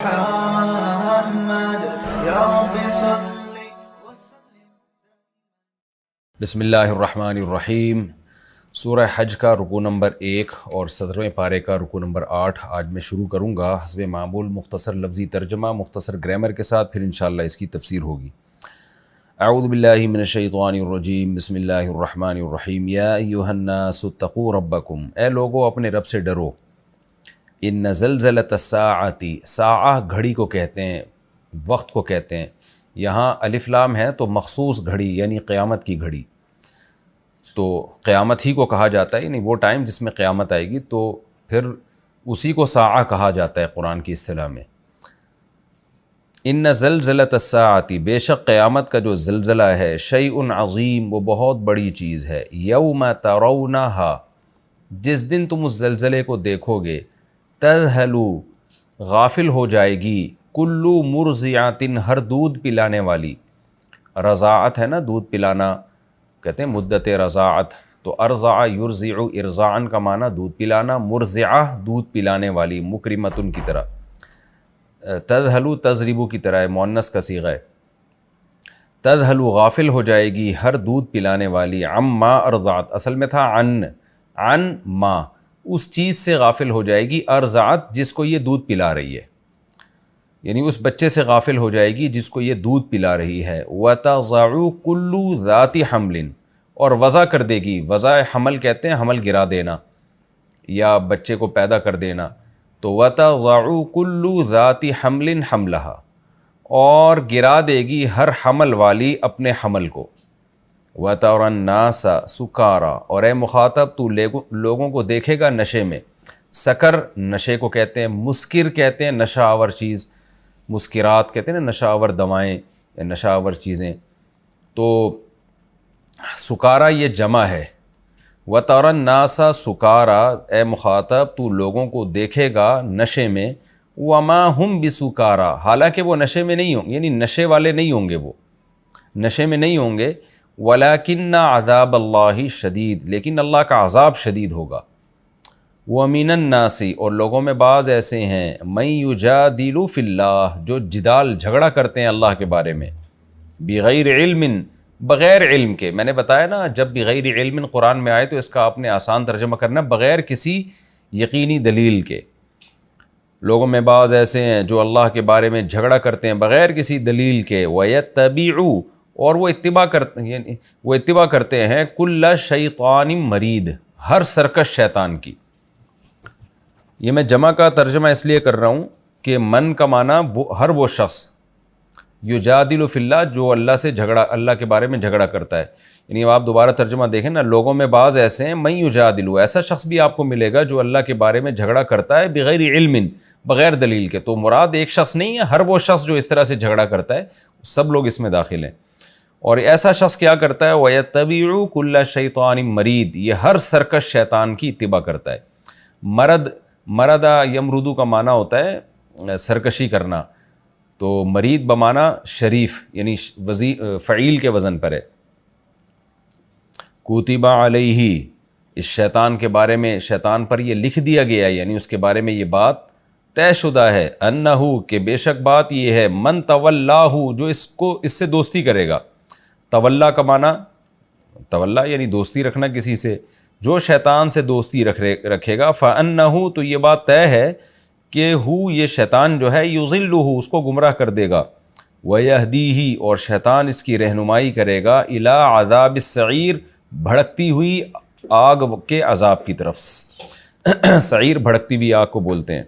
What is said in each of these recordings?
محمد یا رب صل بسم اللہ الرحمن الرحیم۔ سورہ حج کا رکوع نمبر 1 اور 17ویں پارے کا رکوع نمبر 8 آج میں شروع کروں گا حسب معمول مختصر لفظی ترجمہ مختصر گرامر کے ساتھ، پھر انشاءاللہ اس کی تفسیر ہوگی۔ اعوذ باللہ من الشیطان الرجیم، بسم اللہ الرحمن الرحیم۔ یا ایھا الناس اتقوا ربکم، اے لوگو اپنے رب سے ڈرو۔ ان زلزلۃ الساعۃ، ساعہ گھڑی کو کہتے ہیں، وقت کو کہتے ہیں۔ یہاں الف لام ہے تو مخصوص گھڑی یعنی قیامت کی گھڑی، تو قیامت ہی کو کہا جاتا ہے، یعنی وہ ٹائم جس میں قیامت آئے گی، تو پھر اسی کو ساعہ کہا جاتا ہے قرآن کی اصطلاح میں۔ ان زلزلۃ الساعۃ، بے شک قیامت کا جو زلزلہ ہے، شیء عظیم، وہ بہت بڑی چیز ہے۔ یوم ترونھا، جس دن تم اس زلزلے کو دیکھو گے، تذہل، غافل ہو جائے گی، کل مرضعۃ، ہر دودھ پلانے والی۔ رضاعت ہے نا، دودھ پلانا کہتے ہیں، مدت رضاعت، تو ارضع یرضع، ارضاعن کا معنی دودھ پلانا، مرضعہ دودھ پلانے والی، مکرمتن کی طرح، تذہل تضرب کی طرح ہے، مؤنث کا صیغہ ہے۔ تذہل، غافل ہو جائے گی ہر دودھ پلانے والی، عما ارضعت، اصل میں تھا عن ما، اس چیز سے غافل ہو جائے گی، ارضعت، جس کو یہ دودھ پلا رہی ہے، یعنی اس بچے سے غافل ہو جائے گی جس کو یہ دودھ پلا رہی ہے۔ وَتَضَعُ كُلُّ ذَاتِ حَمْلٍ، اور وضع کر دے گی، وضع حمل کہتے ہیں حمل گرا دینا یا بچے کو پیدا کر دینا، تو وَتَضَعُ كُلُّ ذَاتِ حَمْلٍ حَمْلَهَا، اور گرا دے گی ہر حمل والی اپنے حمل کو۔ وَتَرَى النَّاسَ سُكَارَىٰ، اور اے مخاطب تو لوگوں کو دیکھے گا نشے میں۔ سکر نشے کو کہتے ہیں، مسکر کہتے ہیں نشہ آور چیز، مسکرات کہتے ہیں نا نشہ آور دوائیں یا نشہ آور چیزیں، تو سکارا یہ جمع ہے۔ وَتَرَى النَّاسَ سُكَارَىٰ، اے مخاطب تو لوگوں کو دیکھے گا نشے میں، وَمَا هُمْ بِسُكَارَىٰ، حالانکہ وہ نشے میں نہیں ہوں، یعنی نشے والے نہیں ہوں گے، وہ نشے میں نہیں ہوں گے۔ وَلَكِنَّ عَذَابَ اللَّهِ شَدِيدٌ، لیکن اللہ کا عذاب شدید ہوگا۔ وَمِنَ النَّاسِ، اور لوگوں میں بعض ایسے ہیں، مَن يُجَادِلُ فِي اللَّهِ، جو جدال جھگڑا کرتے ہیں اللہ کے بارے میں، بغیر علم، بغیر علم کے۔ میں نے بتایا نا، جب بغیر علم قرآن میں آئے تو اس کا آپ نے آسان ترجمہ کرنا، بغیر کسی یقینی دلیل کے۔ لوگوں میں بعض ایسے ہیں جو اللہ کے بارے میں جھگڑا کرتے ہیں بغیر کسی دلیل کے، وَيَتَّبِعُوا، اور وہ اتباع کرتے ہیں، كُلَّ شَيْطَانٍ مَرِيدٍ، ہر سرکش شیطان کی۔ یہ میں جمع کا ترجمہ اس لیے کر رہا ہوں کہ من کا معنی ہر وہ شخص، یجادل فی اللہ، جو اللہ سے اللہ کے بارے میں جھگڑا کرتا ہے، یعنی اب آپ دوبارہ ترجمہ دیکھیں نا، لوگوں میں بعض ایسے ہیں، من یجادل، ایسا شخص بھی آپ کو ملے گا جو اللہ کے بارے میں جھگڑا کرتا ہے بغیر علم، بغیر دلیل کے۔ تو مراد ایک شخص نہیں ہے، ہر وہ شخص جو اس طرح سے جھگڑا کرتا ہے، سب لوگ اس میں داخل ہیں۔ اور ایسا شخص کیا کرتا ہے، وَيَتَّبِعُ كُلَّ شَيْطَانٍ مَرِيدٍ، یہ ہر سرکش شیطان کی اتباع کرتا ہے۔ مردا یمردو کا معنی ہوتا ہے سرکشی کرنا، تو مرید بمعنی شریف، یعنی فعیل کے وزن پر ہے۔ کتب علیہ، اس شیطان کے بارے میں، شیطان پر یہ لکھ دیا گیا ہے، یعنی اس کے بارے میں یہ بات طے شدہ ہے، انہو، کہ بے شک بات یہ ہے، من تولاہ، جو اس سے دوستی کرے گا۔ تولا کا معنی، تولا یعنی دوستی رکھنا کسی سے، جو شیطان سے دوستی رکھے گا، فَأَنَّهُ، تو یہ بات طے ہے کہ یہ شیطان جو ہے، يُضِلُّهُ، اس کو گمراہ کر دے گا، وَيَهْدِيهِ، اور شیطان اس کی رہنمائی کرے گا، إِلَىٰ عَذَابِ السَّعِيرِ، بھڑکتی ہوئی آگ کے عذاب کی طرف۔ سعیر بھڑکتی ہوئی آگ کو بولتے ہیں۔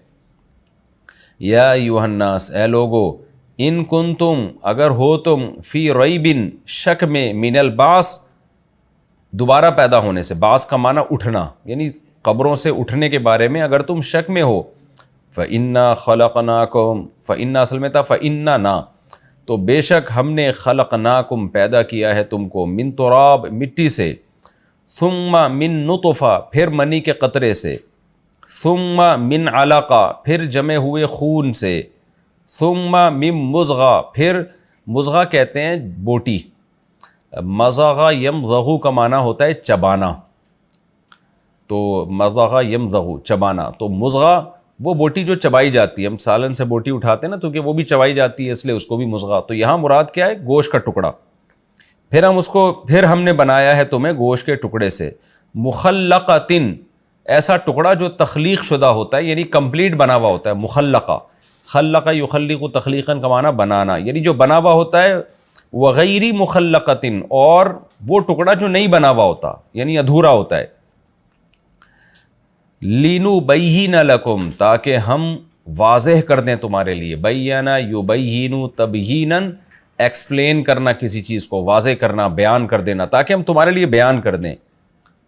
یا ایھا الناس، اے لوگو، ان کنتم، اگر ہو تم، فی ریب، شک میں، من البعث، دوبارہ پیدا ہونے سے، بعث کا معنی اٹھنا، یعنی قبروں سے اٹھنے کے بارے میں اگر تم شک میں ہو، فَإِنَّا خَلَقْنَاكُمْ، فَإِنَّا اصل میں تھا فَإِنَّنَا، تو بے شک ہم نے، خلقناکم، پیدا کیا ہے تم کو، من تراب، مٹی سے، ثم من نطفہ، پھر منی کے قطرے سے، ثم من علقہ، پھر جمے ہوئے خون سے، ثم من مضغہ، پھر مضغہ کہتے ہیں بوٹی، مضغ یمضغ کا معنی ہوتا ہے چبانا، تو مضغ یمضغ چبانا، تو مضغہ وہ بوٹی جو چبائی جاتی ہے، ہم سالن سے بوٹی اٹھاتے ہیں نا تو کہ وہ بھی چبائی جاتی ہے، اس لیے اس کو بھی مضغہ. تو یہاں مراد کیا ہے؟ گوشت کا ٹکڑا. پھر ہم نے بنایا ہے تمہیں گوشت کے ٹکڑے سے. مخلقۃن، ایسا ٹکڑا جو تخلیق شدہ ہوتا ہے، یعنی کمپلیٹ بنا ہوا ہوتا ہے. مخلقہ، خلق یخلق تخلیقاً کا معنی بنانا، یعنی جو بنا ہوا ہوتا ہے. وغیری مخلقۃن، اور وہ ٹکڑا جو نہیں بنا ہوا ہوتا یعنی ادھورا ہوتا ہے. لِنُبَيِّنَ لَكُمْ، تاکہ ہم واضح کر دیں تمہارے لیے. بیّنَ یُبَيِّنُ تَبْیینًا، ایکسپلین کرنا کسی چیز کو، واضح کرنا، بیان کر دینا، تاکہ ہم تمہارے لیے بیان کر دیں.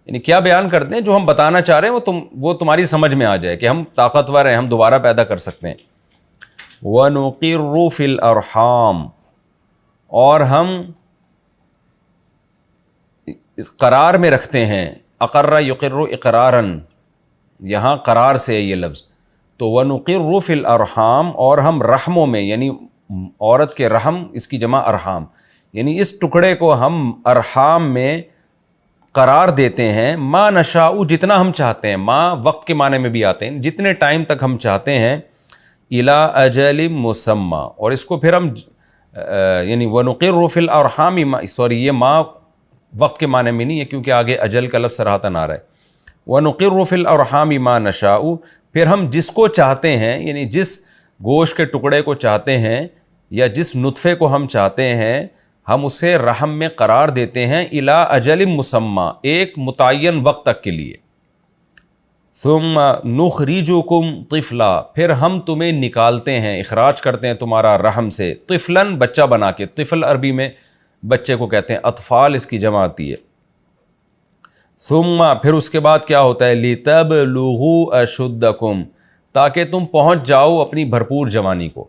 یعنی کیا بیان کر دیں؟ جو ہم بتانا چاہ رہے ہیں وہ تمہاری سمجھ میں آ جائے کہ ہم طاقتور ہیں، ہم دوبارہ پیدا کر سکتے ہیں. وَنُقِرُّ فِي الْأَرْحَامِ، اور ہم قرار میں رکھتے ہیں. اقرّ یقر اقراراً، یہاں قرار سے ہے یہ لفظ. تو وَنُقِرُّ فِي الْأَرْحَامِ، اور ہم رحموں میں، یعنی عورت کے رحم، اس کی جمع ارحام، یعنی اس ٹکڑے کو ہم ارحام میں قرار دیتے ہیں. ما نشاء، جتنا ہم چاہتے ہیں. ما وقت کے معنی میں بھی آتے ہیں، جتنے ٹائم تک ہم چاہتے ہیں. الی اجل مسمی، اور اس کو پھر ہم یعنی وَنُقِرُّ فِي الْأَرْحَامِ، سوری یہ ما وقت کے معنی میں نہیں ہے کیونکہ آگے اجل کا لفظ صراحتاً آ رہا ہے. وَنُقِرُّ فِي الْأَرْحَامِ مَا نَشَاءُ، پھر ہم جس کو چاہتے ہیں، یعنی جس گوشت کے ٹکڑے کو چاہتے ہیں یا جس نطفے کو ہم چاہتے ہیں، ہم اسے رحم میں قرار دیتے ہیں. الی اجل مسمی، ایک متعین وقت تک کے لیے. ثم نخرجکم طفلا، پھر ہم تمہیں نکالتے ہیں، اخراج کرتے ہیں تمہارا رحم سے. طفلاً، بچہ بنا کے. طفل عربی میں بچے کو کہتے ہیں، اطفال اس کی جمع آتی ہے. ثم، پھر اس کے بعد کیا ہوتا ہے؟ لِتَبْلُغُوا أَشُدَّكُمْ، تاکہ تم پہنچ جاؤ اپنی بھرپور جوانی کو.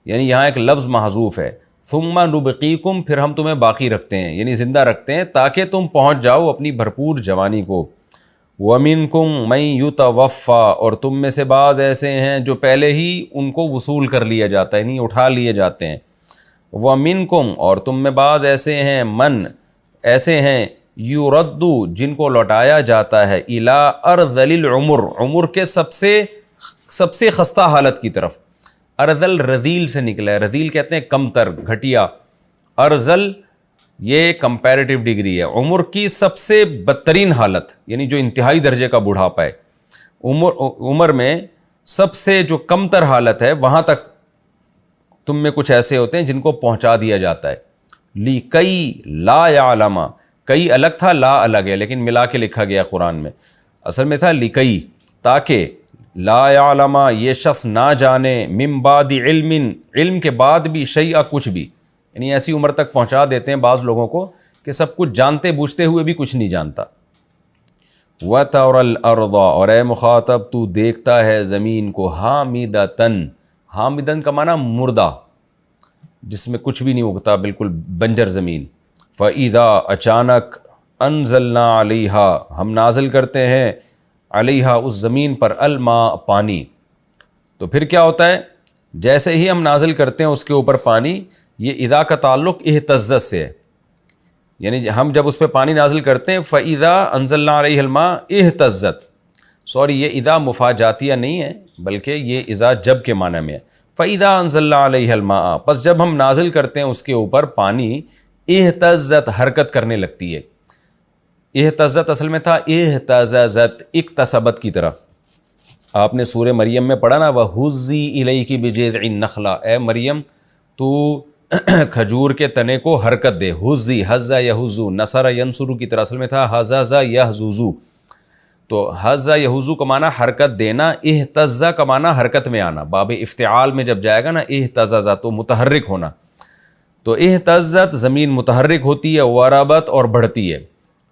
یعنی یہاں ایک لفظ محذوف ہے. ثم نبقیکم، پھر ہم تمہیں باقی رکھتے ہیں، یعنی زندہ رکھتے ہیں تاکہ تم پہنچ جاؤ اپنی بھرپور جوانی کو. وَمِنْكُمْ مَنْ يُتَوَفَّى، اور تم میں سے بعض ایسے ہیں جو پہلے ہی ان کو وصول کر لیا جاتا ہے، یعنی اٹھا لیے جاتے ہیں. وَمِنْكُمْ، اور تم میں بعض ایسے ہیں، ایسے ہیں یُرَدُّ، جن کو لوٹایا جاتا ہے. اِلَىٰ أَرْذَلِ الْعُمُرِ، عمر کے سب سے خستہ حالت کی طرف. ارذل رذیل سے نکلا ہے، رذیل کہتے ہیں کمتر، گھٹیا. ارذل یہ کمپیریٹیو ڈگری ہے، عمر کی سب سے بدترین حالت، یعنی جو انتہائی درجے کا بڑھاپا ہے. عمر میں سب سے جو کمتر حالت ہے، وہاں تک تم میں کچھ ایسے ہوتے ہیں جن کو پہنچا دیا جاتا ہے. لِكَيْ لَا يَعْلَمَ، کئی الگ تھا، لا الگ ہے، لیکن ملا کے لکھا گیا قرآن میں. اصل میں تھا لِكَيْ، تاکہ لا يعلم، یہ شخص نہ جانے، من بعد علم، علم کے بعد بھی، شیئا، کچھ بھی. یعنی ایسی عمر تک پہنچا دیتے ہیں بعض لوگوں کو کہ سب کچھ جانتے بوجھتے ہوئے بھی کچھ نہیں جانتا. وَتَرَى الْأَرْضَ، اور اے مخاطب تو دیکھتا ہے زمین کو. حامدتاً، حامدن کا معنی مردہ، جس میں کچھ بھی نہیں اگتا، بالکل بنجر زمین. فَإِذَا، اچانک، أَنزَلْنَا عَلَيْهَا، ہم نازل کرتے ہیں، علیہا، اس زمین پر، الماء، پانی. تو پھر کیا ہوتا ہے؟ جیسے ہی ہم نازل کرتے ہیں اس کے اوپر پانی، یہ اذا کا تعلق اہتزت سے ہے. یعنی ہم جب اس پہ پانی نازل کرتے ہیں، فَإِذَا أَنزَلْنَا عَلَيْهِ الْمَاءَ اہتزت، سوری یہ اذا مفاجاتیہ نہیں ہے بلکہ یہ اذا جب کے معنی میں ہے. فَإِذَا أَنزَلْنَا عَلَيْهَا الْمَاءَ، پس جب ہم نازل کرتے ہیں اس کے اوپر پانی، اہتزت، حرکت کرنے لگتی ہے. اہتزت اصل میں تھا اہتزازت، اکتسبت کی طرح. آپ نے سورہ مریم میں پڑھا نا، وَهُزِّي إِلَيْكِ بِجِذْعِ النَّخْلَةِ، اے مریم تو کھجور کے تنے کو حرکت دے. حُزِّي، حَزَّ يَحُزُّ، نصر ينصر کی طرح، اصل میں تھا حَزَزَ يَحْزُزُ. تو حَزَّ يَحُزُّ کا معنی حرکت دینا، اہتزّ کا معنی حرکت میں آنا. باب افتعال میں جب جائے گا نا، اہتزازہ، تو متحرک ہونا. تو اہتزت، زمین متحرک ہوتی ہے. وربت، اور بڑھتی ہے.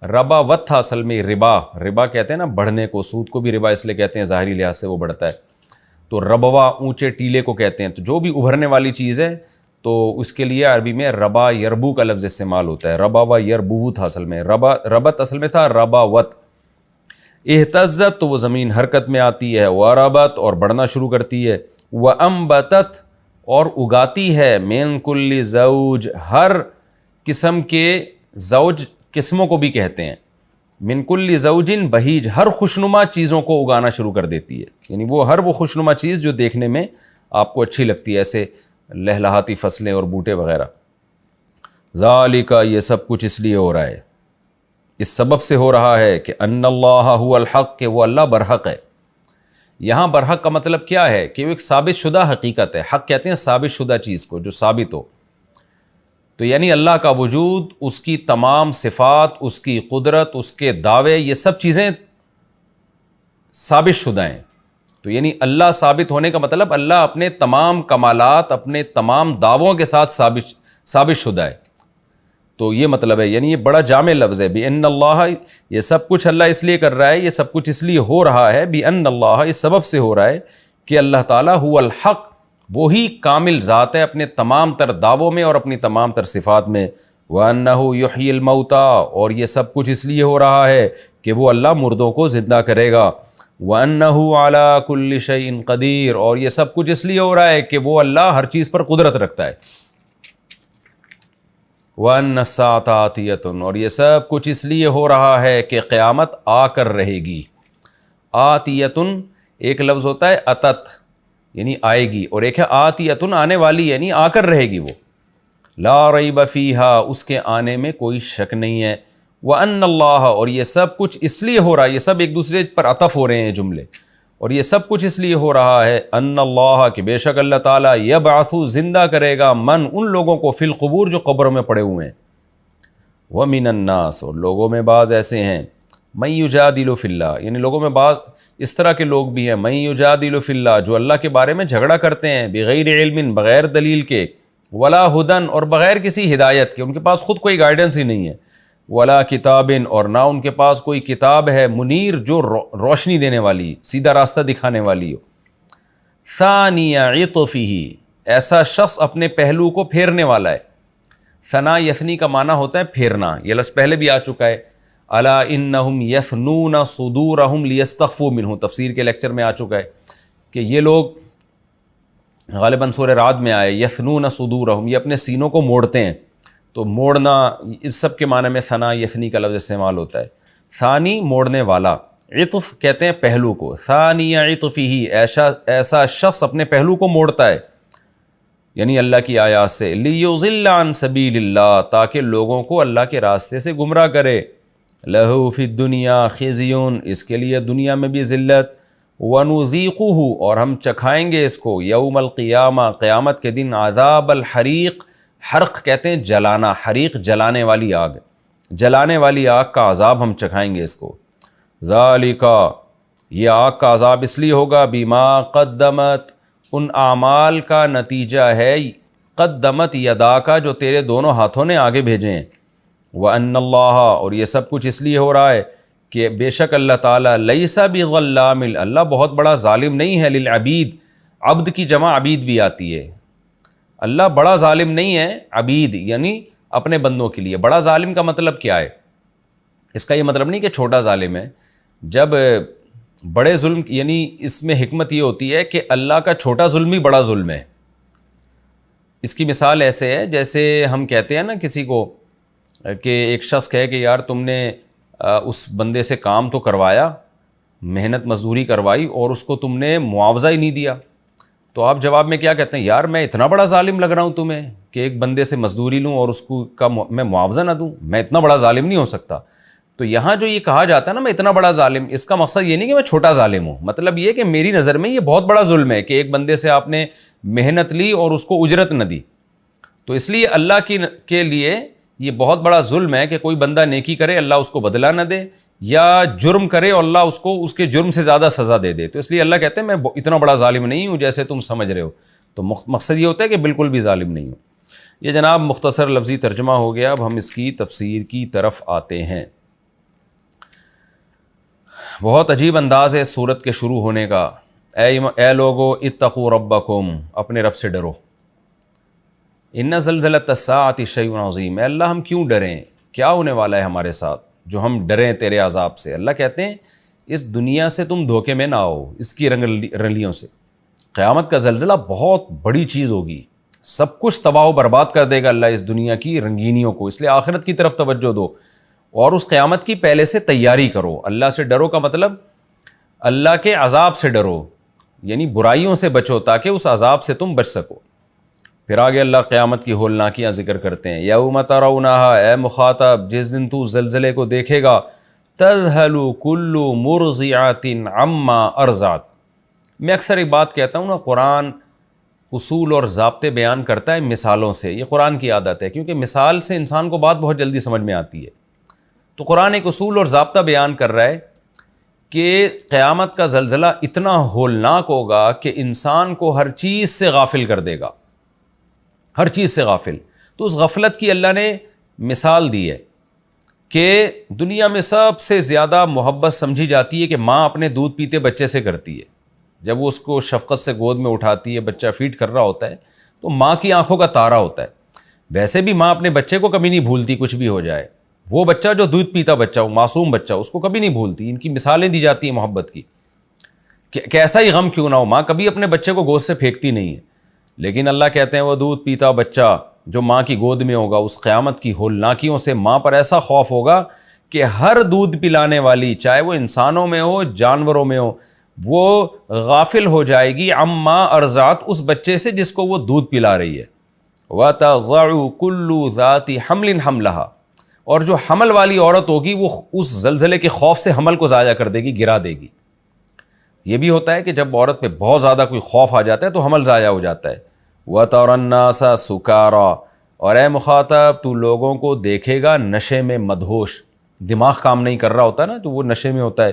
ربا وت تھا اصل میں، ربا کہتے ہیں نا بڑھنے کو. سود کو بھی ربا اس لیے کہتے ہیں ظاہری لحاظ سے وہ بڑھتا ہے. تو ربوا، اونچے ٹیلے کو کہتے ہیں. تو جو بھی ابھرنے والی چیز ہے تو اس کے لیے عربی میں ربا یربو کا لفظ استعمال ہوتا ہے. ربا و یربو تھا اصل میں، ربت اصل میں تھا ربا وت. اہتزت، تو وہ زمین حرکت میں آتی ہے. وربت، اور بڑھنا شروع کرتی ہے. وانبتت، اور اگاتی ہے. من کل زوج، ہر قسم کے، زوج قسموں کو بھی کہتے ہیں. من کل زوج بہیج، ہر خوشنما چیزوں کو اگانا شروع کر دیتی ہے، یعنی وہ خوشنما چیز جو دیکھنے میں آپ کو اچھی لگتی ہے، ایسے لہلہاتی فصلیں اور بوٹے وغیرہ۔ ذالک، یہ سب کچھ اس لیے ہو رہا ہے، اس سبب سے ہو رہا ہے کہ ان اللہ هو الحق، کہ وہ اللہ برحق ہے۔ یہاں برحق کا مطلب کیا ہے کہ وہ ایک ثابت شدہ حقیقت ہے۔ حق کہتے ہیں ثابت شدہ چیز کو جو ثابت ہو، تو یعنی اللہ کا وجود، اس کی تمام صفات، اس کی قدرت، اس کے دعوے، یہ سب چیزیں ثابت شدہ ہیں۔ تو یعنی اللہ ثابت ہونے کا مطلب اللہ اپنے تمام کمالات، اپنے تمام دعووں کے ساتھ ثابت شدہ ہے۔ تو یہ مطلب ہے، یعنی یہ بڑا جامع لفظ ہے۔ بِأَنَّ اللَّهَ، یہ سب کچھ اللہ اس لیے کر رہا ہے، یہ سب کچھ اس لیے ہو رہا ہے، بِأَنَّ اللَّهَ، اس سبب سے ہو رہا ہے کہ اللہ تعالیٰ هو الحق، وہی کامل ذات ہے اپنے تمام تر دعووں میں اور اپنی تمام تر صفات میں۔ وَأَنَّهُ يُحْيِي الْمَوْتَى، اور یہ سب کچھ اس لیے ہو رہا ہے کہ وہ اللہ مردوں کو زندہ کرے گا۔ وَأَنَّهُ عَلَى كُلِّ شَيْءٍ قَدِيرٌ، اور یہ سب کچھ اس لیے ہو رہا ہے کہ وہ اللہ ہر چیز پر قدرت رکھتا ہے۔ وَأَنَّ السَّاعَةَ آتِيَةٌ، اور یہ سب کچھ اس لیے ہو رہا ہے کہ قیامت آ کر رہے گی۔ آتِیَةٌ ایک لفظ ہوتا ہے اتت، یعنی آئے گی، اور ایک ہے آتِیَةٌ آنے والی، یعنی آ کر رہے گی وہ۔ لا ریب فیہا، اس کے آنے میں کوئی شک نہیں ہے۔ وَأَنَّ اللَّهَ، اور یہ سب کچھ اس لیے ہو رہا ہے، یہ سب ایک دوسرے پر عطف ہو رہے ہیں جملے، اور یہ سب کچھ اس لیے ہو رہا ہے ان اللہ، کہ بے شک اللہ تعالیٰ یبعث، زندہ کرے گا، من، ان لوگوں کو، فی القبور، جو قبروں میں پڑے ہوئے ہیں۔ وَمِنَ النَّاسِ، اور لوگوں میں بعض ایسے ہیں، مَن یجادل فی اللہ، یعنی لوگوں میں بعض اس طرح کے لوگ بھی ہیں، مَن یجادل فی اللہ، جو اللہ کے بارے میں جھگڑا کرتے ہیں، بغیر علم، بغیر دلیل کے، ولا ہدن، اور بغیر کسی ہدایت کے، ان کے پاس خود کوئی گائیڈنس ہی نہیں ہے، ولا کتابن، اور نہ ان کے پاس کوئی کتاب ہے، منیر، جو روشنی دینے والی، سیدھا راستہ دکھانے والی ہو۔ ثانی عطفہ، ایسا شخص اپنے پہلو کو پھیرنے والا ہے۔ ثنا یثنی کا معنی ہوتا ہے پھیرنا، یہ لفظ پہلے بھی آ چکا ہے۔ الا انہم یثنون صدورہم لیستخفوا منہ، تفسیر کے لیکچر میں آ چکا ہے کہ یہ لوگ، غالباً سورہ رعد میں آئے، یثنون صدورہم، یہ اپنے سینوں کو موڑتے ہیں، تو موڑنا، اس سب کے معنی میں ثنا یثنی کا لفظ استعمال ہوتا ہے۔ ثانی موڑنے والا، عطف کہتے ہیں پہلو کو۔ ثانی عطفہ، ایسا شخص اپنے پہلو کو موڑتا ہے، یعنی اللہ کی آیات سے، لیضل عن سبیل اللہ، تاکہ لوگوں کو اللہ کے راستے سے گمراہ کرے۔ لہو فی الدنیا خزی، اس کے لیے دنیا میں بھی ذلت، ونذیقہ، اور ہم چکھائیں گے اس کو، یوم القیامہ، قیامت کے دن، عذاب الحریق، حرق کہتے ہیں جلانا، حریق جلانے والی آگ، جلانے والی آگ کا عذاب ہم چکھائیں گے اس کو۔ ذالک، یہ آگ کا عذاب اس لیے ہوگا، بما قدمت، ان اعمال کا نتیجہ ہے، قدمت یدا کا، جو تیرے دونوں ہاتھوں نے آگے بھیجے ہیں۔ وَأَنَّ اللَّهَ، اور یہ سب کچھ اس لیے ہو رہا ہے کہ بے شک اللہ تعالیٰ، لیس بظلام، اللہ بہت بڑا ظالم نہیں ہے، للعبید، عبد کی جمع عبید بھی آتی ہے، اللہ بڑا ظالم نہیں ہے، عبید یعنی اپنے بندوں کے لیے۔ بڑا ظالم کا مطلب کیا ہے؟ اس کا یہ مطلب نہیں کہ چھوٹا ظالم ہے، جب بڑے ظلم، یعنی اس میں حکمت یہ ہوتی ہے کہ اللہ کا چھوٹا ظلم ہی بڑا ظلم ہے۔ اس کی مثال ایسے ہے، جیسے ہم کہتے ہیں نا کسی کو کہ ایک شخص کہے کہ یار تم نے اس بندے سے کام تو کروایا، محنت مزدوری کروائی، اور اس کو تم نے معاوضہ ہی نہیں دیا، تو آپ جواب میں کیا کہتے ہیں؟ یار میں اتنا بڑا ظالم لگ رہا ہوں تمہیں کہ ایک بندے سے مزدوری لوں اور اس کو کا میں معاوضہ نہ دوں، میں اتنا بڑا ظالم نہیں ہو سکتا۔ تو یہاں جو یہ کہا جاتا ہے نا میں اتنا بڑا ظالم، اس کا مقصد یہ نہیں کہ میں چھوٹا ظالم ہوں، مطلب یہ کہ میری نظر میں یہ بہت بڑا ظلم ہے کہ ایک بندے سے آپ نے محنت لی اور اس کو اجرت نہ دی۔ تو اس لیے اللہ کے لیے یہ بہت بڑا ظلم ہے کہ کوئی بندہ نیکی کرے، اللہ اس کو بدلہ نہ دے، یا جرم کرے اور اللہ اس کو اس کے جرم سے زیادہ سزا دے دے۔ تو اس لیے اللہ کہتے ہیں میں اتنا بڑا ظالم نہیں ہوں جیسے تم سمجھ رہے ہو۔ تو مقصد یہ ہوتا ہے کہ بالکل بھی ظالم نہیں ہوں۔ یہ جناب مختصر لفظی ترجمہ ہو گیا، اب ہم اس کی تفسیر کی طرف آتے ہیں۔ بہت عجیب انداز ہے سورت کے شروع ہونے کا۔ اے لوگو اتقوا ربکم، اپنے رب سے ڈرو۔ ان زلزلۃ الساعۃ شیء عظیم، اے اللہ ہم کیوں ڈریں، کیا ہونے والا ہے ہمارے ساتھ جو ہم ڈریں تیرے عذاب سے۔ اللہ کہتے ہیں اس دنیا سے تم دھوکے میں نہ آؤ، اس کی رنگلیوں سے۔ قیامت کا زلزلہ بہت بڑی چیز ہوگی، سب کچھ تباہ و برباد کر دے گا اللہ اس دنیا کی رنگینیوں کو، اس لیے آخرت کی طرف توجہ دو۔ اور اس قیامت کی پہلے سے تیاری کرو. اللہ سے ڈرو کا مطلب اللہ کے عذاب سے ڈرو، یعنی برائیوں سے بچو تاکہ اس عذاب سے تم بچ سکو. پھر آگے اللہ قیامت کی ہولناکیاں ذکر کرتے ہیں. یوم ترونہا، اے مخاطب جس دن تو زلزلے کو دیکھے گا، تذہل کل مرضعۃ عما ارضعت. میں اکثر ایک بات کہتا ہوں نا، قرآن اصول اور ضابطے بیان کرتا ہے مثالوں سے. یہ قرآن کی عادت ہے، کیونکہ مثال سے انسان کو بات بہت جلدی سمجھ میں آتی ہے. تو قرآن ایک اصول اور ضابطہ بیان کر رہا ہے کہ قیامت کا زلزلہ اتنا ہولناک ہوگا کہ انسان کو ہر چیز سے غافل کر دے گا، ہر چیز سے غافل. تو اس غفلت کی اللہ نے مثال دی ہے کہ دنیا میں سب سے زیادہ محبت سمجھی جاتی ہے کہ ماں اپنے دودھ پیتے بچے سے کرتی ہے. جب وہ اس کو شفقت سے گود میں اٹھاتی ہے، بچہ فیڈ کر رہا ہوتا ہے، تو ماں کی آنکھوں کا تارا ہوتا ہے. ویسے بھی ماں اپنے بچے کو کبھی نہیں بھولتی، کچھ بھی ہو جائے. وہ بچہ جو دودھ پیتا بچہ ہو، معصوم بچہ، اس کو کبھی نہیں بھولتی. ان کی مثالیں دی جاتی ہیں محبت کی کہ کیسا ہی غم کیوں نہ ہو، ماں کبھی اپنے بچے کو گود سے پھینکتی نہیں ہے. لیکن اللہ کہتے ہیں وہ دودھ پیتا بچہ جو ماں کی گود میں ہوگا، اس قیامت کی ہولناکیوں سے ماں پر ایسا خوف ہوگا کہ ہر دودھ پلانے والی، چاہے وہ انسانوں میں ہو جانوروں میں ہو، وہ غافل ہو جائے گی عما ارضعت، اس بچے سے جس کو وہ دودھ پلا رہی ہے. وَتَضَعُ كُلُّ ذَاتِ حَمْلٍ حَمْلَهَا، اور جو حمل والی عورت ہوگی وہ اس زلزلے کے خوف سے حمل کو ضائع کر دے گی، گرا دے گی. یہ بھی ہوتا ہے کہ جب عورت پہ بہت زیادہ کوئی خوف آ جاتا ہے تو حمل ضائع ہو جاتا ہے. وَتَرَى النَّاسَ سُكَارَى، اور اے مخاطب تو لوگوں کو دیکھے گا نشے میں مدہوش، دماغ کام نہیں کر رہا ہوتا نا، تو وہ نشے میں ہوتا ہے.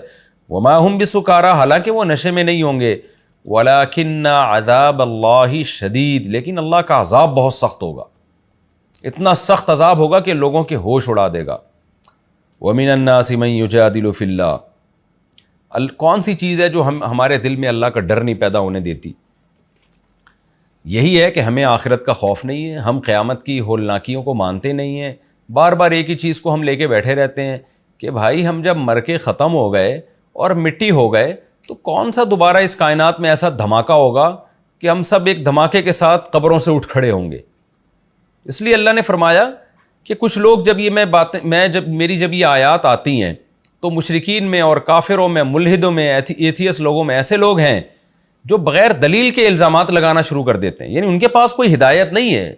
وَمَا هُمْ بِسُكَارَى، حالانکہ وہ نشے میں نہیں ہوں گے. وَلَكِنَّ عَذَابَ اللَّهِ شَدِيد، لیکن اللہ کا عذاب بہت سخت ہوگا، اتنا سخت عذاب ہوگا کہ لوگوں کے ہوش اڑا دے گا. وَمِنَ النَّاسِ مَن يُجَادِلُ فِي اللَّهِ، کون سی چیز ہے جو ہمارے دل میں اللہ کا ڈر نہیں پیدا ہونے دیتی؟ یہی ہے کہ ہمیں آخرت کا خوف نہیں ہے، ہم قیامت کی ہولناکیوں کو مانتے نہیں ہیں. بار بار ایک ہی چیز کو ہم لے کے بیٹھے رہتے ہیں کہ بھائی ہم جب مر کے ختم ہو گئے اور مٹی ہو گئے تو کون سا دوبارہ اس کائنات میں ایسا دھماکہ ہوگا کہ ہم سب ایک دھماکے کے ساتھ قبروں سے اٹھ کھڑے ہوں گے. اس لیے اللہ نے فرمایا کہ کچھ لوگ جب یہ آیات آتی ہیں تو مشرکین میں اور کافروں میں، ملحدوں میں، ایتھیس لوگوں میں ایسے لوگ ہیں جو بغیر دلیل کے الزامات لگانا شروع کر دیتے ہیں. یعنی ان کے پاس کوئی ہدایت نہیں ہے،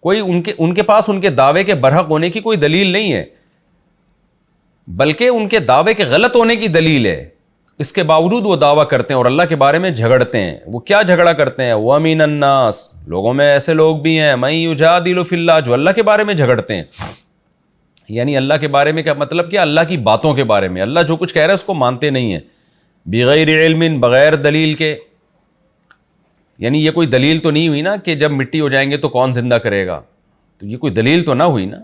کوئی ان کے پاس ان کے دعوے کے برحق ہونے کی کوئی دلیل نہیں ہے، بلکہ ان کے دعوے کے غلط ہونے کی دلیل ہے. اس کے باوجود وہ دعویٰ کرتے ہیں اور اللہ کے بارے میں جھگڑتے ہیں. وہ کیا جھگڑا کرتے ہیں؟ وَمِنَ النَّاسِ، لوگوں میں ایسے لوگ بھی ہیں، مَن يُجَادِلُ فِي اللَّهِ، جو اللہ کے بارے میں جھگڑتے ہیں. یعنی اللہ کے بارے میں کیا مطلب؟ کیا اللہ کی باتوں کے بارے میں، اللہ جو کچھ کہہ رہا ہے اس کو مانتے نہیں ہیں. بغیر علم، بغیر دلیل کے. یعنی یہ کوئی دلیل تو نہیں ہوئی نا کہ جب مٹی ہو جائیں گے تو کون زندہ کرے گا، تو یہ کوئی دلیل تو نہ ہوئی نا.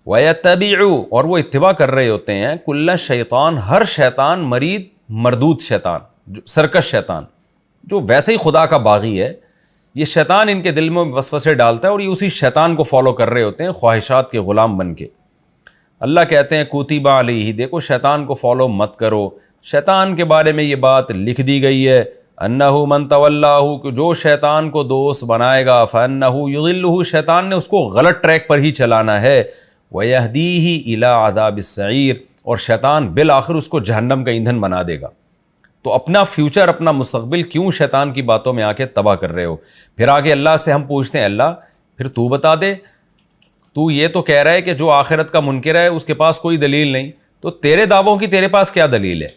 وَيَتَّبِعُ، اور وہ اتباع کر رہے ہوتے ہیں، کُلَّ شیطان، ہر شیطان، مرید مردود شیطان، جو سرکش شیطان، جو ویسے ہی خدا کا باغی ہے. یہ شیطان ان کے دل میں وسوسے ڈالتا ہے اور یہ اسی شیطان کو فالو کر رہے ہوتے ہیں خواہشات کے غلام بن کے. اللہ کہتے ہیں کتب علیہ، دیکھو شیطان کو فالو مت کرو. شیطان کے بارے میں یہ بات لکھ دی گئی ہے، انہ من تولاہ، کہ جو شیطان کو دوست بنائے گا، فانہ یضلہ، شیطان نے اس کو غلط ٹریک پر ہی چلانا ہے. ویہدیہ الی عذاب السعیر، اور شیطان بالآخر اس کو جہنم کا ایندھن بنا دے گا. تو اپنا فیوچر، اپنا مستقبل کیوں شیطان کی باتوں میں آ کے تباہ کر رہے ہو؟ پھر آگے اللہ سے ہم پوچھتے ہیں، اللہ پھر تو بتا دے، تو یہ تو کہہ رہا ہے کہ جو آخرت کا منکر ہے اس کے پاس کوئی دلیل نہیں، تو تیرے دعووں کی تیرے پاس کیا دلیل ہے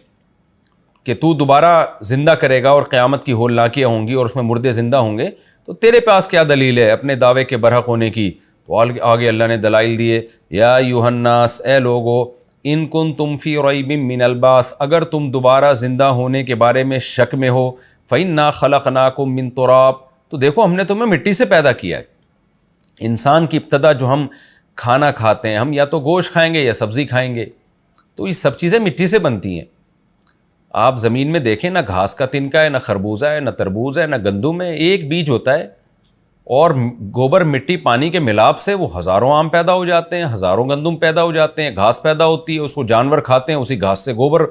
کہ تو دوبارہ زندہ کرے گا اور قیامت کی ہولناکیاں ہوں گی اور اس میں مردے زندہ ہوں گے؟ تو تیرے پاس کیا دلیل ہے اپنے دعوے کے برحق ہونے کی؟ تو آگے اللہ نے دلائل دیے، یا ایھا الناس، اے لوگو، ان کنتم فی ریب من البعث، اگر تم دوبارہ زندہ ہونے کے بارے میں شک میں ہو، فإنا خلقناکم من تراب، تو دیکھو ہم نے تمہیں مٹی سے پیدا کیا ہے. انسان کی ابتدا جو ہم کھانا کھاتے ہیں، ہم یا تو گوشت کھائیں گے یا سبزی کھائیں گے، تو یہ سب چیزیں مٹی سے بنتی ہیں. آپ زمین میں دیکھیں، نہ گھاس کا تنکا ہے، نہ خربوزہ ہے، نہ تربوز ہے، نہ گندم ہے، ایک بیج ہوتا ہے اور گوبر مٹی پانی کے ملاپ سے وہ ہزاروں آم پیدا ہو جاتے ہیں، ہزاروں گندم پیدا ہو جاتے ہیں، گھاس پیدا ہوتی ہے، اس کو جانور کھاتے ہیں، اسی گھاس سے گوبر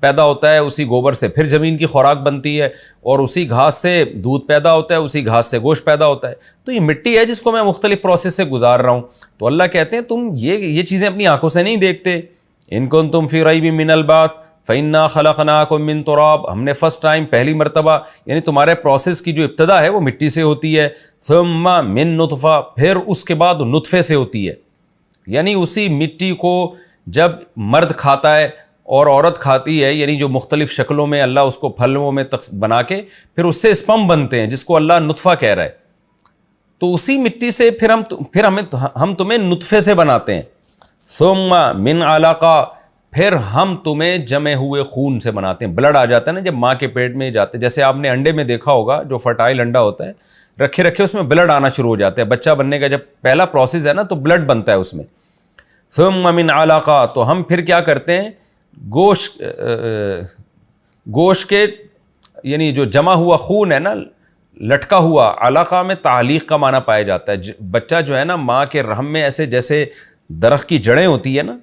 پیدا ہوتا ہے، اسی گوبر سے پھر زمین کی خوراک بنتی ہے، اور اسی گھاس سے دودھ پیدا ہوتا ہے، اسی گھاس سے گوشت پیدا ہوتا ہے۔ تو یہ مٹی ہے جس کو میں مختلف پروسیس سے گزار رہا ہوں۔ تو اللہ کہتے ہیں تم یہ چیزیں اپنی آنکھوں سے نہیں دیکھتے۔ ان کنتم فی ریب من البعث فإنا خلقناکم من تراب، ہم نے فرسٹ ٹائم پہلی مرتبہ یعنی تمہارے پروسیس کی جو ابتدا ہے وہ مٹی سے ہوتی ہے، ثم من نطفہ، پھر اس کے بعد نطفے سے ہوتی ہے، یعنی اسی مٹی کو جب مرد کھاتا ہے اور عورت کھاتی ہے، یعنی جو مختلف شکلوں میں اللہ اس کو پھلوں میں بنا کے پھر اس سے اسپم بنتے ہیں جس کو اللہ نطفہ کہہ رہا ہے، تو اسی مٹی سے پھر ہم تمہیں نطفے سے بناتے ہیں، ثم من علقہ، پھر ہم تمہیں جمے ہوئے خون سے بناتے ہیں۔ بلڈ آ جاتا ہے نا جب ماں کے پیٹ میں جاتے، جیسے آپ نے انڈے میں دیکھا ہوگا جو فرٹائل انڈا ہوتا ہے، رکھے اس میں بلڈ آنا شروع ہو جاتا ہے، بچہ بننے کا جب پہلا پروسیس ہے نا تو بلڈ بنتا ہے اس میں۔ ثم من علقہ، تو ہم پھر کیا کرتے ہیں، گوشت کے یعنی جو جمع ہوا خون ہے نا، لٹکا ہوا، علقہ میں تعلیق کا معنی پایا جاتا ہے۔ بچہ جو ہے نا ماں کے رحم میں ایسے جیسے درخت کی جڑیں ہوتی ہے نا،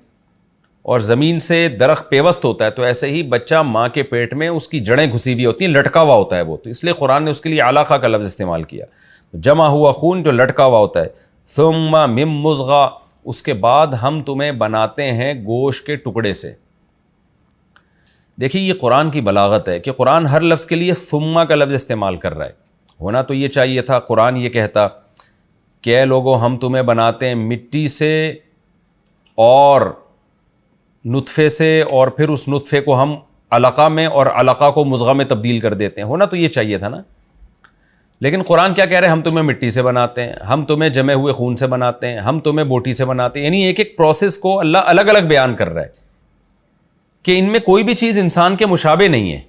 اور زمین سے درخت پیوست ہوتا ہے، تو ایسے ہی بچہ ماں کے پیٹ میں اس کی جڑیں گھسی ہوئی ہوتی ہیں، لٹکا ہوا ہوتا ہے وہ، تو اس لیے قرآن نے اس کے لیے علقہ کا لفظ استعمال کیا، جمع ہوا خون جو لٹکا ہوا ہوتا ہے۔ ثم من مضغہ، اس کے بعد ہم تمہیں بناتے ہیں گوشت کے ٹکڑے سے۔ دیکھیے یہ قرآن کی بلاغت ہے کہ قرآن ہر لفظ کے لیے ثم کا لفظ استعمال کر رہا ہے۔ ہونا تو یہ چاہیے تھا قرآن یہ کہتا کہ اے لوگو ہم تمہیں بناتے ہیں مٹی سے اور نطفے سے، اور پھر اس نطفے کو ہم علقہ میں اور علقہ کو مضغہ میں تبدیل کر دیتے ہیں۔ ہونا تو یہ چاہیے تھا نا، لیکن قرآن کیا کہہ رہے ہیں، ہم تمہیں مٹی سے بناتے ہیں، ہم تمہیں جمے ہوئے خون سے بناتے ہیں، ہم تمہیں بوٹی سے بناتے ہیں، یعنی ایک ایک پروسیس کو اللہ الگ الگ بیان کر رہا ہے کہ ان میں کوئی بھی چیز انسان کے مشابہ نہیں ہے۔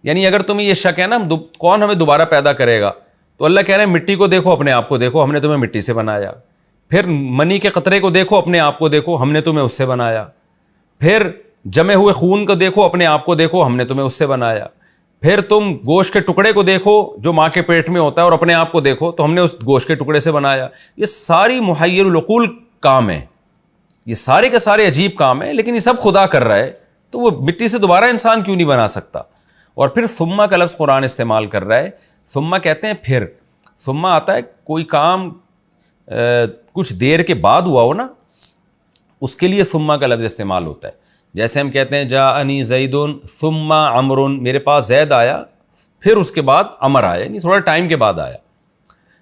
یعنی اگر تمہیں یہ شک ہے نا کون ہمیں دوبارہ پیدا کرے گا، تو اللہ کہہ رہے ہیں مٹی کو دیکھو، اپنے آپ کو دیکھو، ہم نے تمہیں مٹی سے بنایا۔ پھر منی کے قطرے کو دیکھو، اپنے آپ کو دیکھو، ہم نے تمہیں اس سے بنایا۔ پھر جمے ہوئے خون کو دیکھو، اپنے آپ کو دیکھو، ہم نے تمہیں اس سے بنایا۔ پھر تم گوشت کے ٹکڑے کو دیکھو جو ماں کے پیٹ میں ہوتا ہے، اور اپنے آپ کو دیکھو، تو ہم نے اس گوشت کے ٹکڑے سے بنایا۔ یہ ساری محیر العقول کام ہے، یہ سارے کے سارے عجیب کام ہیں، لیکن یہ سب خدا کر رہا ہے، تو وہ مٹی سے دوبارہ انسان کیوں نہیں بنا سکتا؟ اور پھر ثم کا لفظ قرآن استعمال کر رہا ہے۔ ثم کہتے ہیں پھر، ثم آتا ہے کوئی کام کچھ دیر کے بعد ہوا ہو نا، اس کے لیے ثم کا لفظ استعمال ہوتا ہے۔ جیسے ہم کہتے ہیں جاءنی زید ثم عمر، میرے پاس زید آیا پھر اس کے بعد عمر آیا، یعنی تھوڑا ٹائم کے بعد آیا۔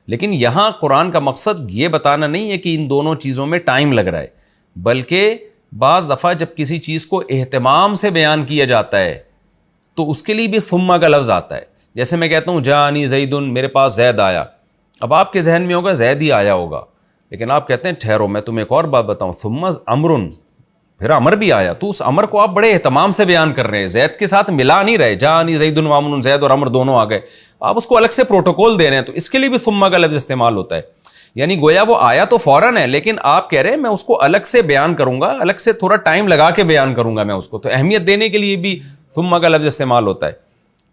لیکن یہاں قرآن کا مقصد یہ بتانا نہیں ہے کہ ان دونوں چیزوں میں ٹائم لگ رہا ہے، بلکہ بعض دفعہ جب کسی چیز کو اہتمام سے بیان کیا جاتا ہے تو اس کے لیے بھی ثم کا لفظ آتا ہے۔ جیسے میں کہتا ہوں جاءنی زید، میرے پاس زید آیا، اب آپ کے ذہن میں ہوگا زید ہی آیا ہوگا، لیکن آپ کہتے ہیں ٹھہرو میں تمہیں ایک اور بات بتاؤں، ثم عمر، پھر عمر بھی آیا، تو اس عمر کو آپ بڑے اہتمام سے بیان کر رہے ہیں، زید کے ساتھ ملا نہیں رہے، جاءنی زید و عمر، زید اور عمر دونوں آ گئے، آپ اس کو الگ سے پروٹوکول دے رہے ہیں، تو اس کے لیے بھی ثم کا لفظ استعمال ہوتا ہے۔ یعنی گویا وہ آیا تو فوراً ہے، لیکن آپ کہہ رہے ہیں میں اس کو الگ سے بیان کروں گا، الگ سے تھوڑا ٹائم لگا کے بیان کروں گا میں اس کو، تو اہمیت دینے کے لیے بھی ثم کا لفظ استعمال ہوتا ہے۔